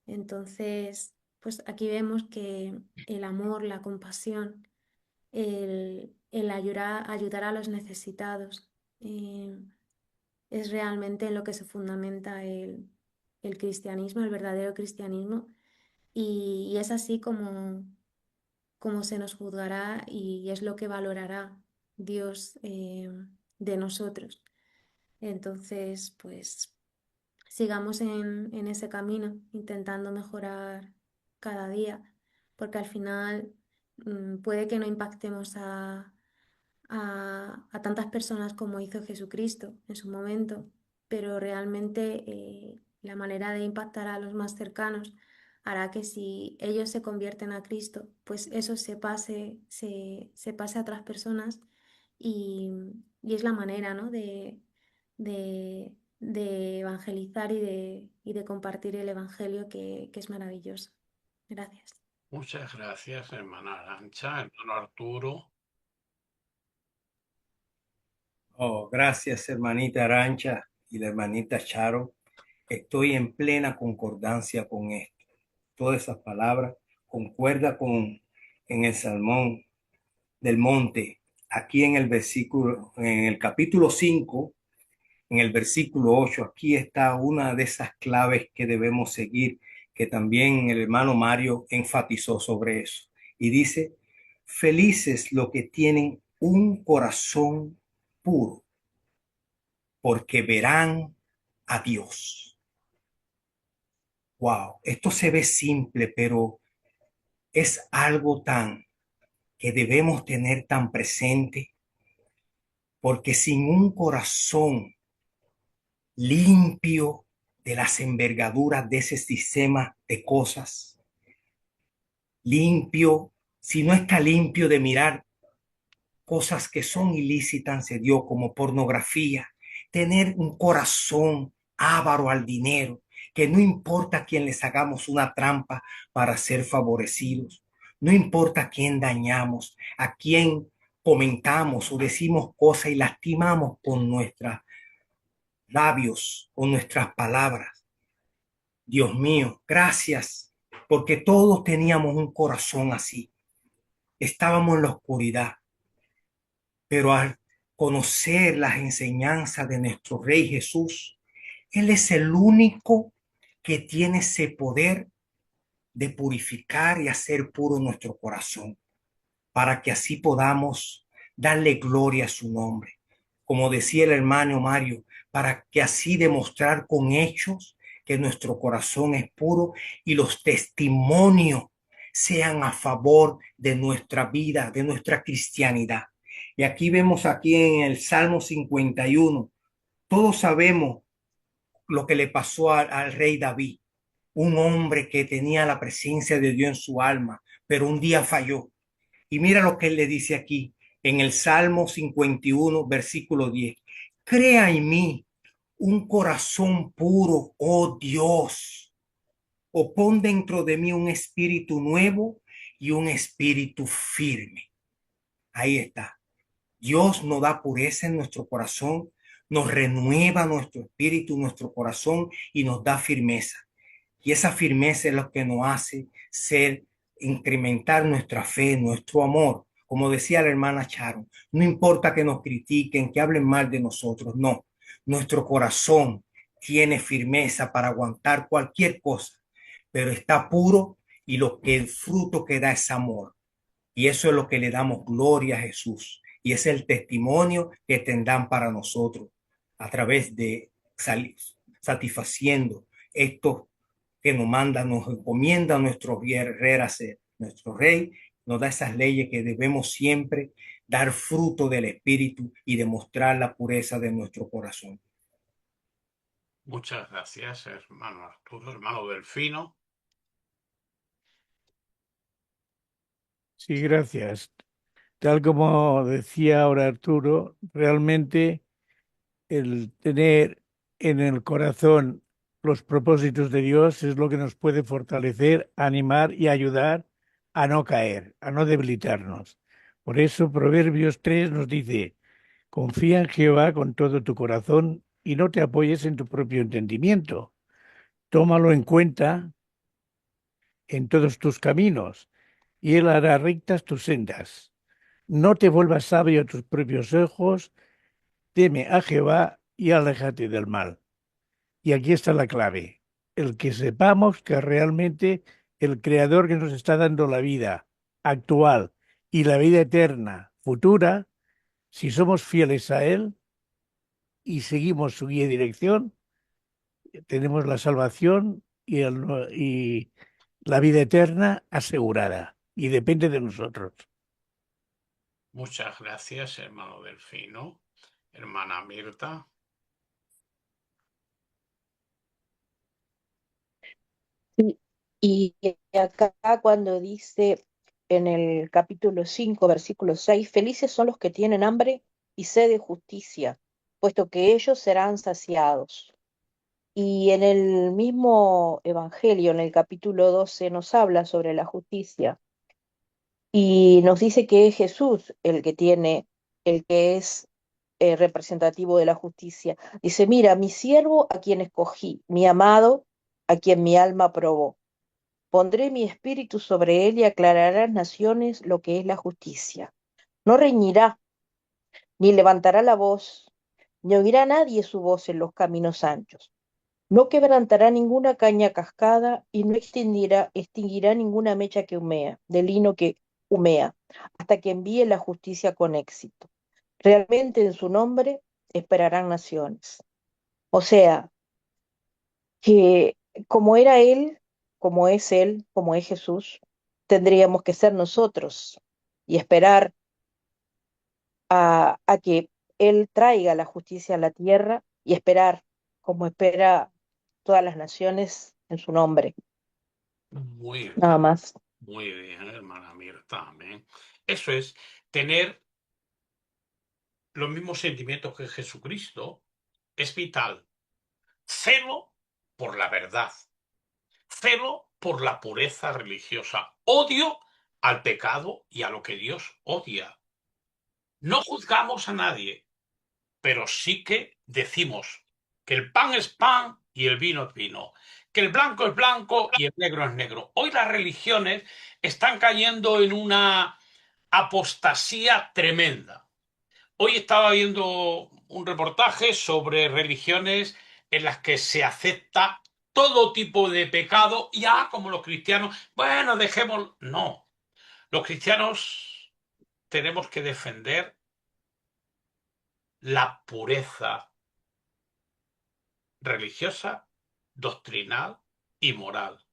Entonces, pues aquí vemos que el amor, la compasión, el ayudar a los necesitados, es realmente en lo que se fundamenta el cristianismo, el verdadero cristianismo, y es así como se nos juzgará y es lo que valorará Dios de nosotros. Entonces, pues sigamos en ese camino, intentando mejorar cada día, porque al final puede que no impactemos a tantas personas como hizo Jesucristo en su momento, pero realmente la manera de impactar a los más cercanos hará que si ellos se convierten a Cristo, pues eso se pase a otras personas y es la manera, ¿no? de evangelizar y de compartir el Evangelio que es maravilloso. Gracias. Muchas gracias, hermana Arancha, hermano Arturo. Oh, gracias, hermanita Arancha y la hermanita Charo. Estoy en plena concordancia con esto. Todas esas palabras concuerda en el Sermón del Monte. Aquí en el capítulo 5, en el versículo 8, aquí está una de esas claves que debemos seguir, que también el hermano Mario enfatizó sobre eso. Y dice, felices los que tienen un corazón puro, porque verán a Dios. Wow, esto se ve simple, pero es algo que debemos tener tan presente, porque sin un corazón limpio de las envergaduras de ese sistema de cosas, limpio, si no está limpio de mirar cosas que son ilícitas se dio como pornografía, tener un corazón avaro al dinero, que no importa a quién les hagamos una trampa para ser favorecidos, no importa a quién dañamos, a quién comentamos o decimos cosas y lastimamos con labios, con nuestras palabras. Dios mío, gracias, porque todos teníamos un corazón así. Estábamos en la oscuridad, pero al conocer las enseñanzas de nuestro Rey Jesús, Él es el único que tiene ese poder de purificar y hacer puro nuestro corazón, para que así podamos darle gloria a su nombre. Como decía el hermano Mario, para que así demostrar con hechos que nuestro corazón es puro y los testimonios sean a favor de nuestra vida, de nuestra cristianidad. Y aquí vemos aquí en el Salmo 51, todos sabemos lo que le pasó al rey David, un hombre que tenía la presencia de Dios en su alma, pero un día falló. Y mira lo que él le dice aquí en el Salmo 51, versículo 10. Crea en mí un corazón puro, oh Dios, o pon dentro de mí un espíritu nuevo y un espíritu firme. Ahí está. Dios nos da pureza en nuestro corazón, nos renueva nuestro espíritu, nuestro corazón y nos da firmeza. Y esa firmeza es lo que nos hace incrementar nuestra fe, nuestro amor. Como decía la hermana Charo, no importa que nos critiquen, que hablen mal de nosotros, no. Nuestro corazón tiene firmeza para aguantar cualquier cosa, pero está puro y el fruto que da es amor. Y eso es lo que le damos gloria a Jesús. Y es el testimonio que tendrán para nosotros a través de satisfaciendo esto que nos manda, nos encomienda nuestro guerrero a ser. Nuestro rey nos da esas leyes que debemos siempre dar fruto del Espíritu y demostrar la pureza de nuestro corazón. Muchas gracias, hermano Arturo, hermano Delfino. Sí, gracias. Tal como decía ahora Arturo, realmente el tener en el corazón los propósitos de Dios es lo que nos puede fortalecer, animar y ayudar a no caer, a no debilitarnos. Por eso Proverbios 3 nos dice, confía en Jehová con todo tu corazón y no te apoyes en tu propio entendimiento. Tómalo en cuenta en todos tus caminos y él hará rectas tus sendas. No te vuelvas sabio a tus propios ojos, teme a Jehová y aléjate del mal. Y aquí está la clave, el que sepamos que realmente el Creador que nos está dando la vida actual y la vida eterna futura, si somos fieles a Él y seguimos su guía y dirección, tenemos la salvación y la vida eterna asegurada y depende de nosotros. Muchas gracias, hermano Delfino. Hermana Mirta. Sí, y acá cuando dice en el capítulo 5, versículo 6, felices son los que tienen hambre y sed de justicia, puesto que ellos serán saciados. Y en el mismo Evangelio, en el capítulo 12, nos habla sobre la justicia y nos dice que es Jesús el que es representativo de la justicia. Dice, mira, mi siervo a quien escogí, mi amado a quien mi alma probó. Pondré mi espíritu sobre él y aclarará a las naciones lo que es la justicia. No reñirá, ni levantará la voz, ni oirá nadie su voz en los caminos anchos. No quebrantará ninguna caña cascada y no extinguirá ninguna mecha que humea, de lino que humea, hasta que envíe la justicia con éxito. Realmente en su nombre esperarán naciones. O sea, que como era Él, como es Jesús, tendríamos que ser nosotros y esperar a que Él traiga la justicia a la tierra y esperar como espera todas las naciones en su nombre. Muy Nada bien, más. muy bien, hermana Mirta. Amén. Eso es tener los mismos sentimientos que Jesucristo. Es vital. Celo por la verdad. Celo por la pureza religiosa. Odio al pecado y a lo que Dios odia. No juzgamos a nadie, pero sí que decimos que el pan es pan y el vino es vino, que el blanco es blanco y el negro es negro. Hoy las religiones están cayendo en una apostasía tremenda. Hoy estaba viendo un reportaje sobre religiones en las que se acepta todo tipo de pecado, y como los cristianos, bueno, dejemos. No, los cristianos tenemos que defender la pureza religiosa, doctrinal y moral.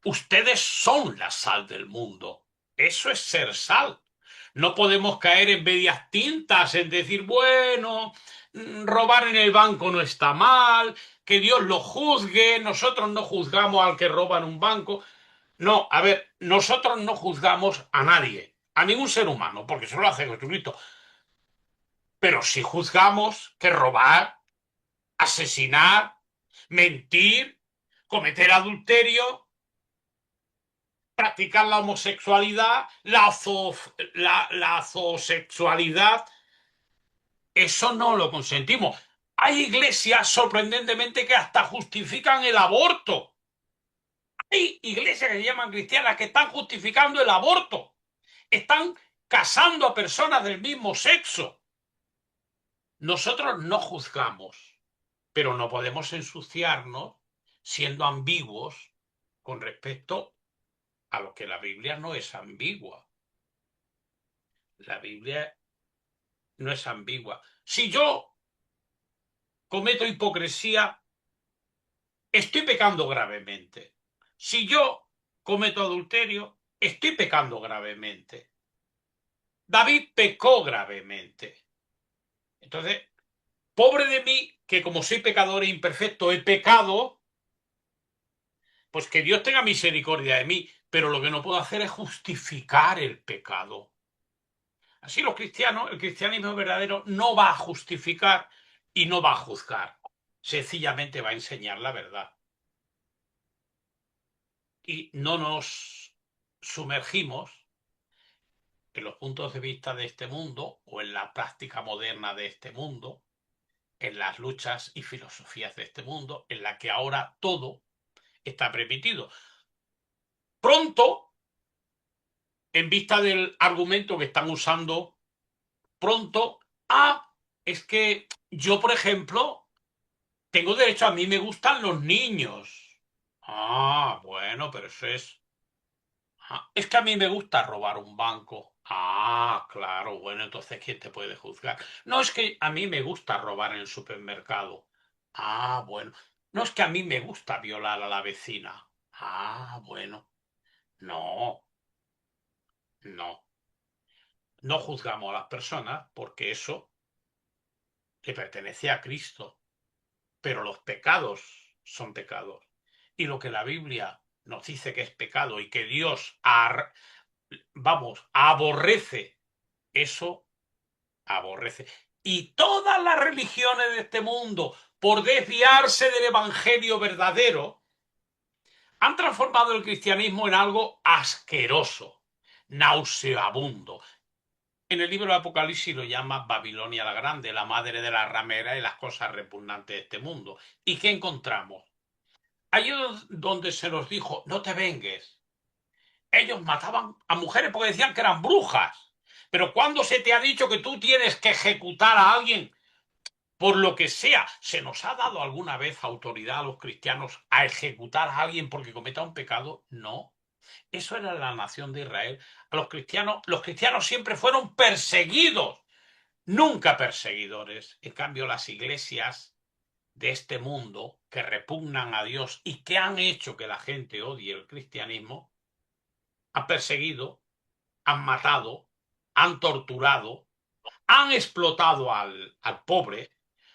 Ustedes son la sal del mundo. Eso es ser sal. No podemos caer en medias tintas, en decir, bueno, robar en el banco no está mal, que Dios lo juzgue, nosotros no juzgamos al que roba en un banco. No, a ver, nosotros no juzgamos a nadie, a ningún ser humano, porque eso lo hace Jesucristo. Pero sí juzgamos que robar, asesinar, mentir, cometer adulterio, practicar la homosexualidad, la zoosexualidad, eso no lo consentimos. Hay iglesias, sorprendentemente, que hasta justifican el aborto. Hay iglesias que se llaman cristianas que están justificando el aborto. Están casando a personas del mismo sexo. Nosotros no juzgamos, pero no podemos ensuciarnos siendo ambiguos con respecto a lo que la Biblia no es ambigua. La Biblia no es ambigua. Si yo cometo hipocresía, estoy pecando gravemente. Si yo cometo adulterio, estoy pecando gravemente. David pecó gravemente. Entonces, pobre de mí, que como soy pecador e imperfecto he pecado, pues que Dios tenga misericordia de mí, pero lo que no puedo hacer es justificar el pecado. Así los cristianos, el cristianismo verdadero no va a justificar y no va a juzgar. Sencillamente va a enseñar la verdad. Y no nos sumergimos en los puntos de vista de este mundo o en la práctica moderna de este mundo, en las luchas y filosofías de este mundo, en la que ahora todo está permitido. Pronto, en vista del argumento que están usando, pronto, es que yo, por ejemplo, tengo derecho, a mí me gustan los niños. Bueno, pero eso es... es que a mí me gusta robar un banco. Claro, bueno, entonces ¿quién te puede juzgar? No, es que a mí me gusta robar en el supermercado. Bueno. No, es que a mí me gusta violar a la vecina. Bueno. No, no. No juzgamos a las personas porque eso le pertenece a Cristo. Pero los pecados son pecados. Y lo que la Biblia nos dice que es pecado y que Dios aborrece, eso aborrece. Y todas las religiones de este mundo, por desviarse del evangelio verdadero, han transformado el cristianismo en algo asqueroso, nauseabundo. En el libro de Apocalipsis lo llama Babilonia la Grande, la madre de la ramera y las cosas repugnantes de este mundo. ¿Y qué encontramos? Allí donde se nos dijo, no te vengues. Ellos mataban a mujeres porque decían que eran brujas. Pero ¿cuándo se te ha dicho que tú tienes que ejecutar a alguien por lo que sea? ¿Se nos ha dado alguna vez autoridad a los cristianos a ejecutar a alguien porque cometa un pecado? No. Eso era la nación de Israel. A los cristianos siempre fueron perseguidos, nunca perseguidores. En cambio, las iglesias de este mundo que repugnan a Dios y que han hecho que la gente odie el cristianismo, han perseguido, han matado, han torturado, han explotado al pobre,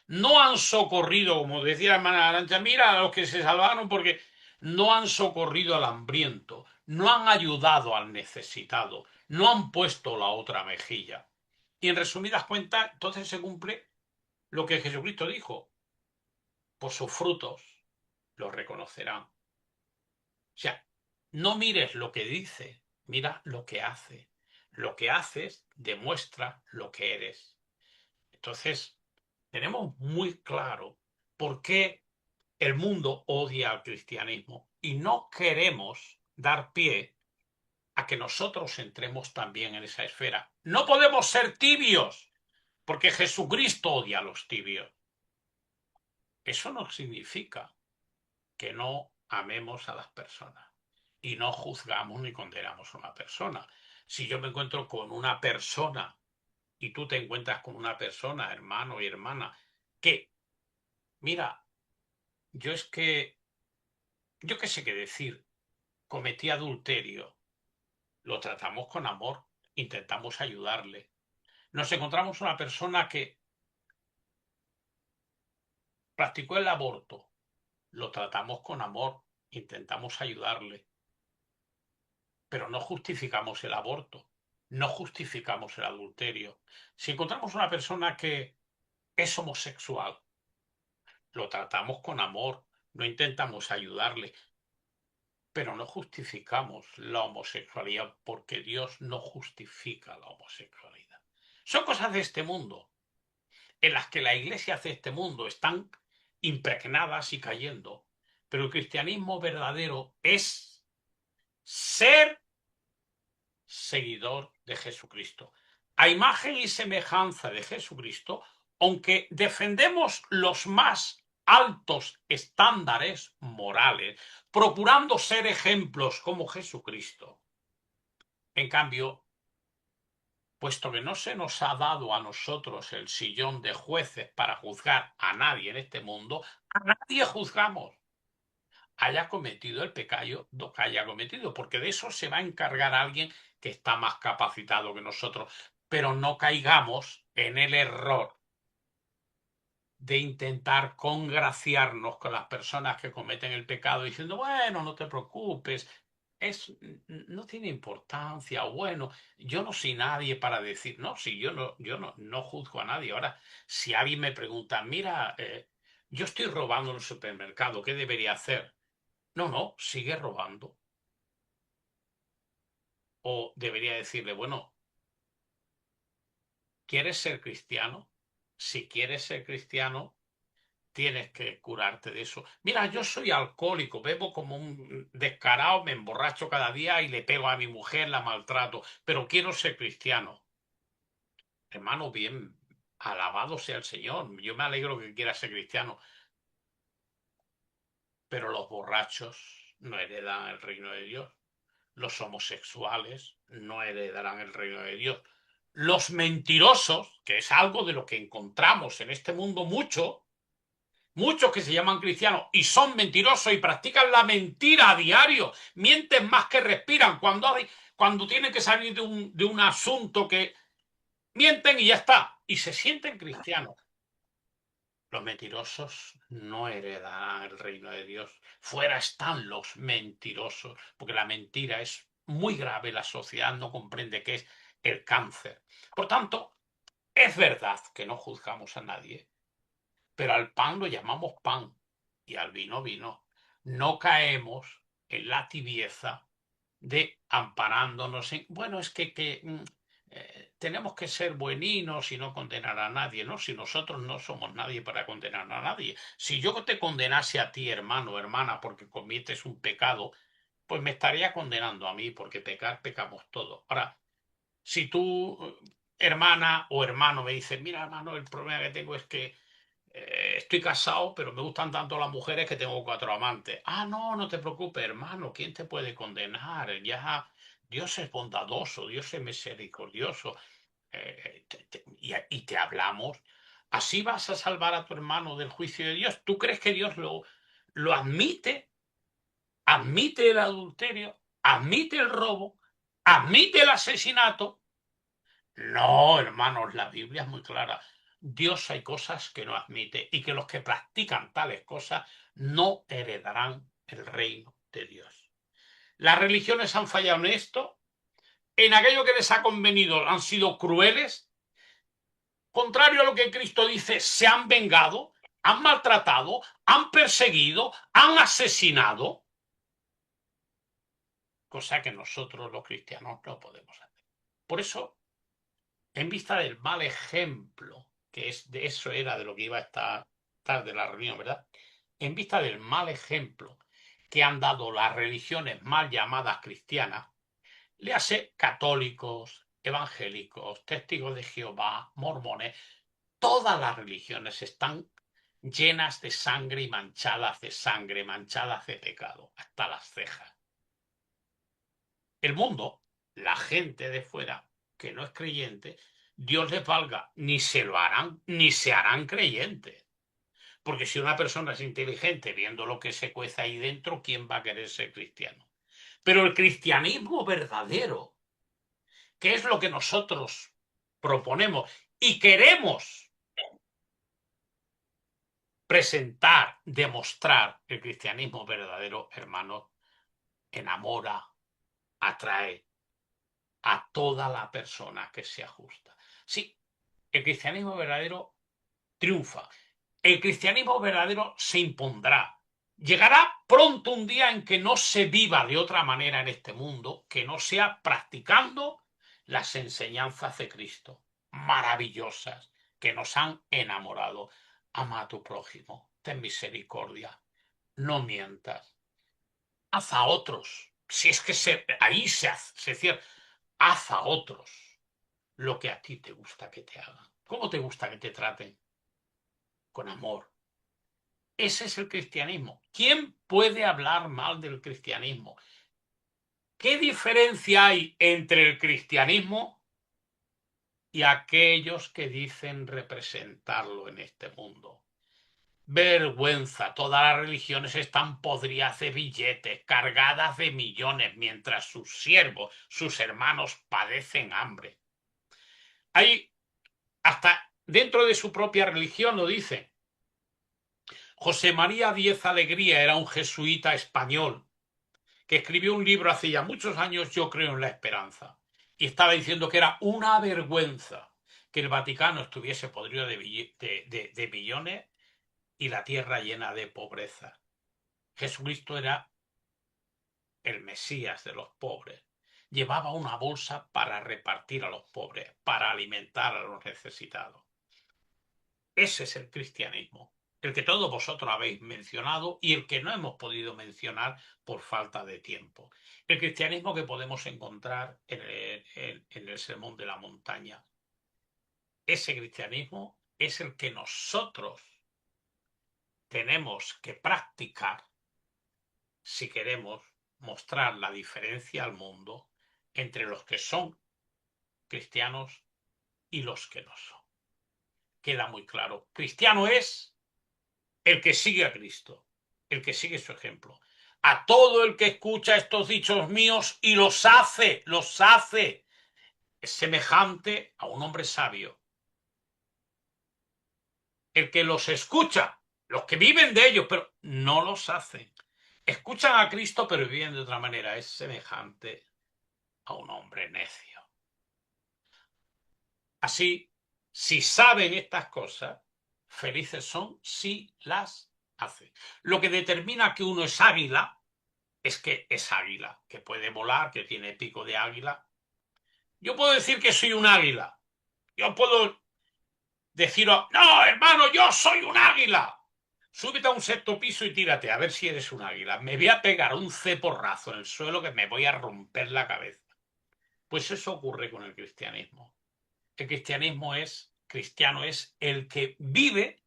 no han socorrido, como decía la hermana Arantxa, mira a los que se salvaron, porque no han socorrido al hambriento, no han ayudado al necesitado, no han puesto la otra mejilla. Y en resumidas cuentas, entonces se cumple lo que Jesucristo dijo: por sus frutos los reconocerán. O sea, no mires lo que dice, mira lo que hace. Lo que haces demuestra lo que eres. Entonces, tenemos muy claro por qué el mundo odia al cristianismo y no queremos dar pie a que nosotros entremos también en esa esfera. No podemos ser tibios, porque Jesucristo odia a los tibios. Eso no significa que no amemos a las personas y no juzgamos ni condenamos a una persona. Si yo me encuentro con una persona y tú te encuentras con una persona, hermano y hermana, que, mira, yo qué sé qué decir, cometí adulterio, lo tratamos con amor, intentamos ayudarle. Nos encontramos una persona que practicó el aborto, lo tratamos con amor, intentamos ayudarle. Pero no justificamos el aborto, no justificamos el adulterio. Si encontramos una persona que es homosexual, lo tratamos con amor, no intentamos ayudarle, pero no justificamos la homosexualidad porque Dios no justifica la homosexualidad. Son cosas de este mundo, en las que la iglesia de este mundo están impregnadas y cayendo, pero el cristianismo verdadero es ser seguidor de Jesucristo. A imagen y semejanza de Jesucristo, aunque defendemos los más altos estándares morales, procurando ser ejemplos como Jesucristo. En cambio, puesto que no se nos ha dado a nosotros el sillón de jueces para juzgar a nadie en este mundo, a nadie juzgamos. Haya cometido el pecado que haya cometido, porque de eso se va a encargar alguien que está más capacitado que nosotros. Pero no caigamos en el error de intentar congraciarnos con las personas que cometen el pecado diciendo, bueno, no te preocupes, no tiene importancia, o bueno, yo no soy nadie para decir, no, si yo no juzgo a nadie. Ahora, si alguien me pregunta, mira, yo estoy robando en el supermercado, ¿qué debería hacer? No, sigue robando. O debería decirle, bueno, ¿quieres ser cristiano? Si quieres ser cristiano, tienes que curarte de eso. Mira, yo soy alcohólico, bebo como un descarado, me emborracho cada día y le pego a mi mujer, la maltrato, pero quiero ser cristiano. Hermano, bien, alabado sea el Señor. Yo me alegro que quiera ser cristiano. Pero los borrachos no heredan el reino de Dios. Los homosexuales no heredarán el reino de Dios. Los mentirosos, que es algo de lo que encontramos en este mundo muchos que se llaman cristianos y son mentirosos y practican la mentira a diario, mienten más que respiran cuando tienen que salir de un asunto que mienten y ya está, y se sienten cristianos. Los mentirosos no heredarán el reino de Dios. Fuera están los mentirosos, porque la mentira es muy grave, la sociedad no comprende qué es el cáncer. Por tanto, es verdad que no juzgamos a nadie, pero al pan lo llamamos pan y al vino vino. No caemos en la tibieza de amparándonos en, bueno, es que tenemos que ser bueninos y no condenar a nadie, ¿no? Si nosotros no somos nadie para condenar a nadie. Si yo te condenase a ti, hermano o hermana, porque cometes un pecado, pues me estaría condenando a mí, porque pecamos todos. Ahora, si tú, hermana o hermano, me dices, mira, hermano, el problema que tengo es que estoy casado, pero me gustan tanto las mujeres que tengo 4 amantes. Ah, no te preocupes, hermano, ¿quién te puede condenar? Ya Dios es bondadoso, Dios es misericordioso. Y te hablamos. ¿Así vas a salvar a tu hermano del juicio de Dios? ¿Tú crees que Dios lo admite? ¿Admite el adulterio? ¿Admite el robo? ¿Admite el asesinato? No, hermanos, la Biblia es muy clara. Dios hay cosas que no admite y que los que practican tales cosas no heredarán el reino de Dios. Las religiones han fallado en esto. En aquello que les ha convenido han sido crueles. Contrario a lo que Cristo dice, se han vengado, han maltratado, han perseguido, han asesinado. Cosa que nosotros los cristianos no podemos hacer. Por eso, en vista del mal ejemplo, que es de eso era de lo que iba a estar presentar de la reunión, ¿verdad? En vista del mal ejemplo que han dado las religiones mal llamadas cristianas, le hace católicos, evangélicos, testigos de Jehová, mormones, todas las religiones están llenas de sangre y manchadas de sangre, manchadas de pecado, hasta las cejas. El mundo, la gente de fuera que no es creyente, Dios les valga, ni se lo harán, ni se harán creyentes. Porque si una persona es inteligente viendo lo que se cuece ahí dentro, ¿quién va a querer ser cristiano? Pero el cristianismo verdadero, que es lo que nosotros proponemos y queremos presentar, demostrar, el cristianismo verdadero, hermanos, enamora, atrae a toda la persona que se ajusta. Sí, el cristianismo verdadero triunfa. El cristianismo verdadero se impondrá. Llegará pronto un día en que no se viva de otra manera en este mundo que no sea practicando las enseñanzas de Cristo, maravillosas, que nos han enamorado. Ama a tu prójimo, ten misericordia, no mientas, haz a otros. Si es que ahí se cierra, haz a otros lo que a ti te gusta que te hagan. ¿Cómo te gusta que te traten? Con amor. Ese es el cristianismo. ¿Quién puede hablar mal del cristianismo? ¿Qué diferencia hay entre el cristianismo y aquellos que dicen representarlo en este mundo? Vergüenza. Todas las religiones están podridas de billetes, cargadas de millones, mientras sus siervos, sus hermanos, padecen hambre. Hay hasta dentro de su propia religión lo dice. José María Díez Alegría era un jesuita español que escribió un libro hace ya muchos años, Yo creo en la esperanza, y estaba diciendo que era una vergüenza que el Vaticano estuviese podrido de billones y la tierra llena de pobreza. Jesucristo era el Mesías de los pobres. Llevaba una bolsa para repartir a los pobres, para alimentar a los necesitados. Ese es el cristianismo, el que todos vosotros habéis mencionado y el que no hemos podido mencionar por falta de tiempo. El cristianismo que podemos encontrar en el Sermón de la Montaña. Ese cristianismo es el que nosotros tenemos que practicar si queremos mostrar la diferencia al mundo entre los que son cristianos y los que no son. Queda muy claro. Cristiano es el que sigue a Cristo, el que sigue su ejemplo. A todo el que escucha estos dichos míos y los hace, es semejante a un hombre sabio. El que los escucha, los que viven de ellos, pero no los hacen. Escuchan a Cristo, pero viven de otra manera. Es semejante a un hombre necio. Así, si saben estas cosas, felices son si las hacen. Lo que determina que uno es águila es que es águila, que puede volar, que tiene pico de águila. Yo puedo decir que soy un águila. Yo puedo deciros, no, hermano, yo soy un águila. Súbete a un sexto piso y tírate, a ver si eres un águila. Me voy a pegar un ceporrazo en el suelo que me voy a romper la cabeza. Pues eso ocurre con el cristianismo. El cristiano es el que vive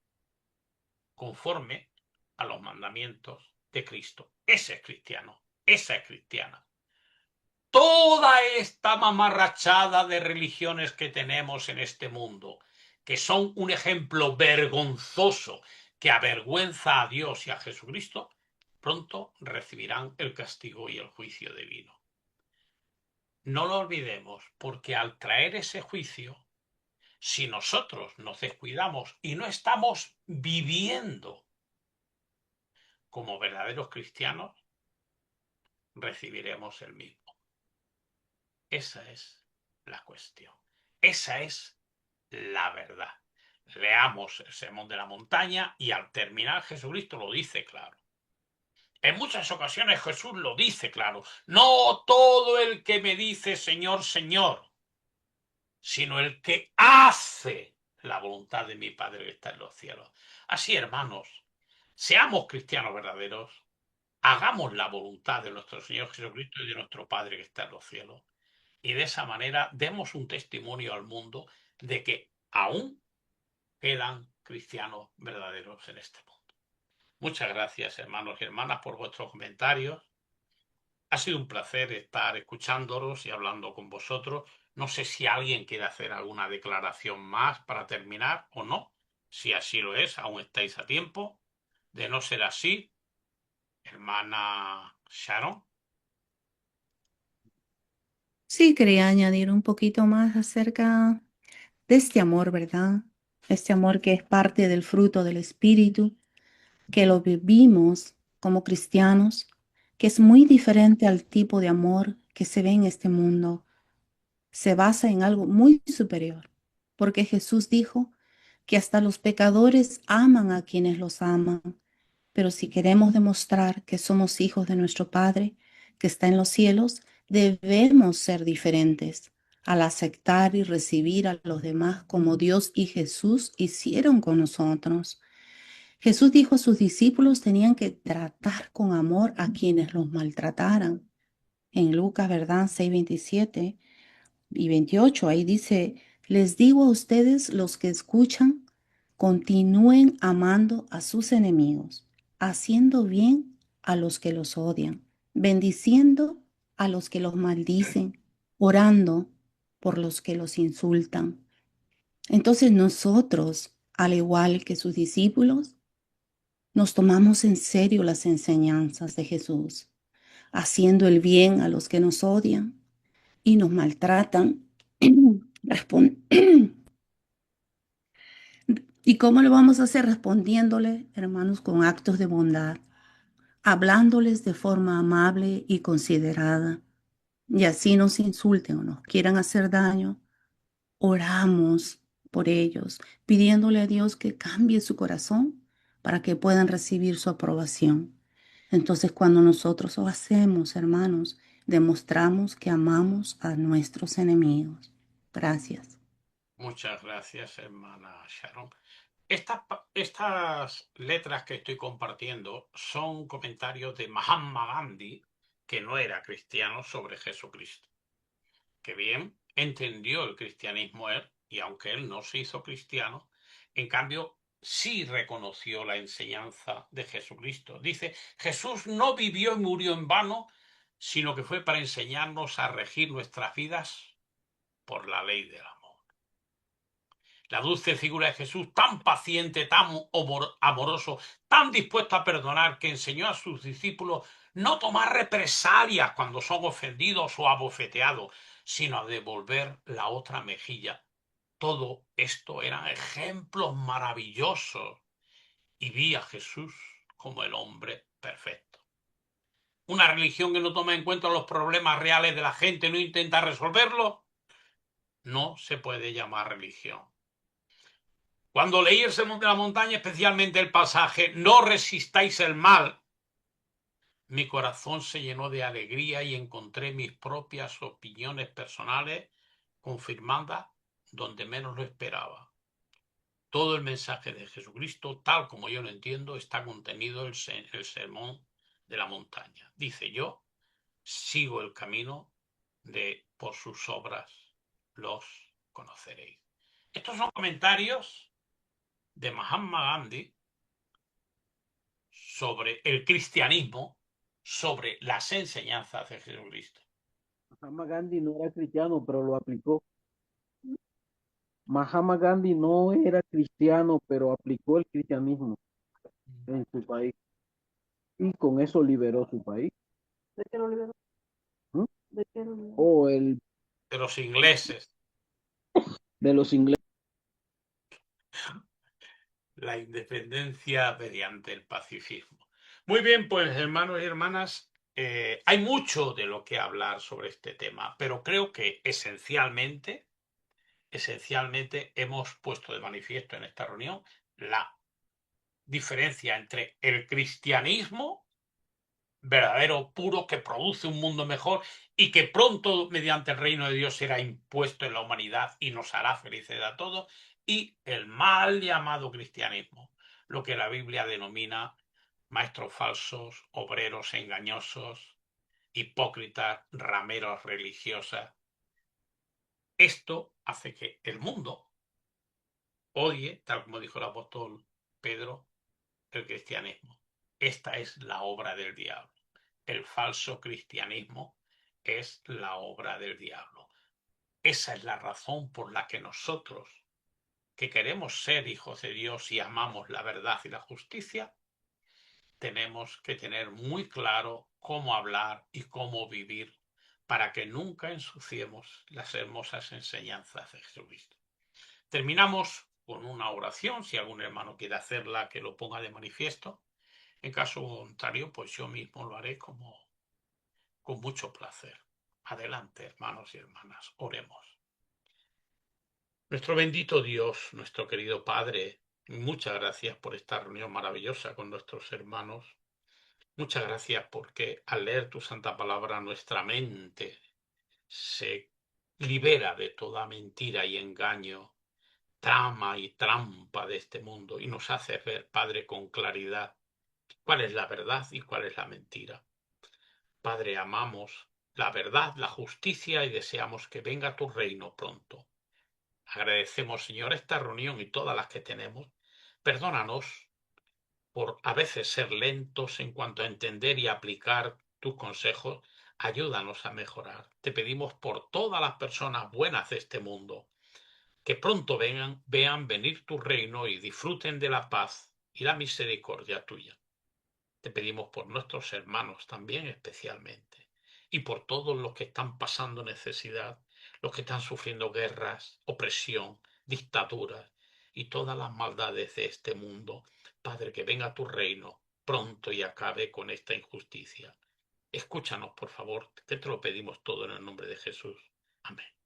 conforme a los mandamientos de Cristo. Ese es cristiano, esa es cristiana. Toda esta mamarrachada de religiones que tenemos en este mundo, que son un ejemplo vergonzoso que avergüenza a Dios y a Jesucristo, pronto recibirán el castigo y el juicio divino. No lo olvidemos, porque al traer ese juicio, si nosotros nos descuidamos y no estamos viviendo como verdaderos cristianos, recibiremos el mismo. Esa es la cuestión. Esa es la verdad. Leamos el Sermón de la Montaña y al terminar Jesucristo lo dice claro. En muchas ocasiones Jesús lo dice claro. No todo el que me dice Señor, Señor, sino el que hace la voluntad de mi Padre que está en los cielos. Así, hermanos, seamos cristianos verdaderos, hagamos la voluntad de nuestro Señor Jesucristo y de nuestro Padre que está en los cielos. Y de esa manera demos un testimonio al mundo de que aún quedan cristianos verdaderos en este mundo. Muchas gracias, hermanos y hermanas, por vuestros comentarios. Ha sido un placer estar escuchándolos y hablando con vosotros. No sé si alguien quiere hacer alguna declaración más para terminar o no. Si así lo es, aún estáis a tiempo. De no ser así, hermana Sharon. Sí, quería añadir un poquito más acerca de este amor, ¿verdad? Este amor que es parte del fruto del Espíritu, que lo vivimos como cristianos, que es muy diferente al tipo de amor que se ve en este mundo. Se basa en algo muy superior, porque Jesús dijo que hasta los pecadores aman a quienes los aman. Pero si queremos demostrar que somos hijos de nuestro Padre que está en los cielos, debemos ser diferentes al aceptar y recibir a los demás como Dios y Jesús hicieron con nosotros. Jesús dijo a sus discípulos tenían que tratar con amor a quienes los maltrataran. En Lucas, ¿verdad? 6:27 y 28, ahí dice, les digo a ustedes los que escuchan, continúen amando a sus enemigos, haciendo bien a los que los odian, bendiciendo a los que los maldicen, orando por los que los insultan. Entonces nosotros, al igual que sus discípulos, nos tomamos en serio las enseñanzas de Jesús, haciendo el bien a los que nos odian y nos maltratan. ¿Y cómo lo vamos a hacer? Respondiéndole, hermanos, con actos de bondad, hablándoles de forma amable y considerada. Y así nos insulten o nos quieran hacer daño, oramos por ellos, pidiéndole a Dios que cambie su corazón para que puedan recibir su aprobación. Entonces, cuando nosotros lo hacemos, hermanos, demostramos que amamos a nuestros enemigos. Gracias. Muchas gracias, hermana Sharon. Estas letras que estoy compartiendo son comentarios de Mahatma Gandhi, que no era cristiano, sobre Jesucristo. Que bien entendió el cristianismo él, y aunque él no se hizo cristiano, en cambio sí reconoció la enseñanza de Jesucristo. Dice, Jesús no vivió y murió en vano, sino que fue para enseñarnos a regir nuestras vidas por la ley del amor. La dulce figura de Jesús, tan paciente, tan amoroso, tan dispuesto a perdonar, que enseñó a sus discípulos no tomar represalias cuando son ofendidos o abofeteados, sino a devolver la otra mejilla. Todo esto eran ejemplos maravillosos y vi a Jesús como el hombre perfecto. Una religión que no toma en cuenta los problemas reales de la gente, no intenta resolverlos, no se puede llamar religión. Cuando leí el Sermón de la Montaña, especialmente el pasaje no resistáis el mal, mi corazón se llenó de alegría y encontré mis propias opiniones personales confirmadas donde menos lo esperaba. Todo el mensaje de Jesucristo, tal como yo lo entiendo, está contenido en el Sermón de la Montaña. Dice, yo sigo el camino de por sus obras los conoceréis. Estos son comentarios de Mahatma Gandhi sobre el cristianismo, sobre las enseñanzas de Jesucristo. Mahatma Gandhi no era cristiano, pero lo aplicó. Mahatma Gandhi no era cristiano, pero aplicó el cristianismo en su país. Y con eso liberó su país. ¿De qué lo liberó? ¿Mm? ¿De qué lo liberó? O De los ingleses. de los ingleses. La independencia mediante el pacifismo. Muy bien, pues hermanos y hermanas, hay mucho de lo que hablar sobre este tema, pero creo que esencialmente hemos puesto de manifiesto en esta reunión la diferencia entre el cristianismo verdadero, puro, que produce un mundo mejor y que pronto, mediante el reino de Dios, será impuesto en la humanidad y nos hará felices a todos, y el mal llamado cristianismo, lo que la Biblia denomina maestros falsos, obreros engañosos, hipócritas, rameros religiosas. Esto hace que el mundo odie, tal como dijo el apóstol Pedro, el cristianismo. Esta es la obra del diablo. El falso cristianismo es la obra del diablo. Esa es la razón por la que nosotros, que queremos ser hijos de Dios y amamos la verdad y la justicia, tenemos que tener muy claro cómo hablar y cómo vivir para que nunca ensuciemos las hermosas enseñanzas de Jesucristo. Terminamos con una oración, si algún hermano quiere hacerla, que lo ponga de manifiesto. En caso contrario, pues yo mismo lo haré con mucho placer. Adelante, hermanos y hermanas, oremos. Nuestro bendito Dios, nuestro querido Padre, muchas gracias por esta reunión maravillosa con nuestros hermanos. Muchas gracias porque al leer tu santa palabra nuestra mente se libera de toda mentira y engaño, trama y trampa de este mundo y nos hace ver, Padre, con claridad cuál es la verdad y cuál es la mentira. Padre, amamos la verdad, la justicia y deseamos que venga tu reino pronto. Agradecemos, Señor, esta reunión y todas las que tenemos. Perdónanos por a veces ser lentos en cuanto a entender y aplicar tus consejos. Ayúdanos a mejorar. Te pedimos por todas las personas buenas de este mundo, que pronto vean venir tu reino y disfruten de la paz y la misericordia tuya. Te pedimos por nuestros hermanos también especialmente y por todos los que están pasando necesidad, los que están sufriendo guerras, opresión, dictaduras y todas las maldades de este mundo. Padre, que venga tu reino pronto y acabe con esta injusticia. Escúchanos, por favor, que te lo pedimos todo en el nombre de Jesús. Amén.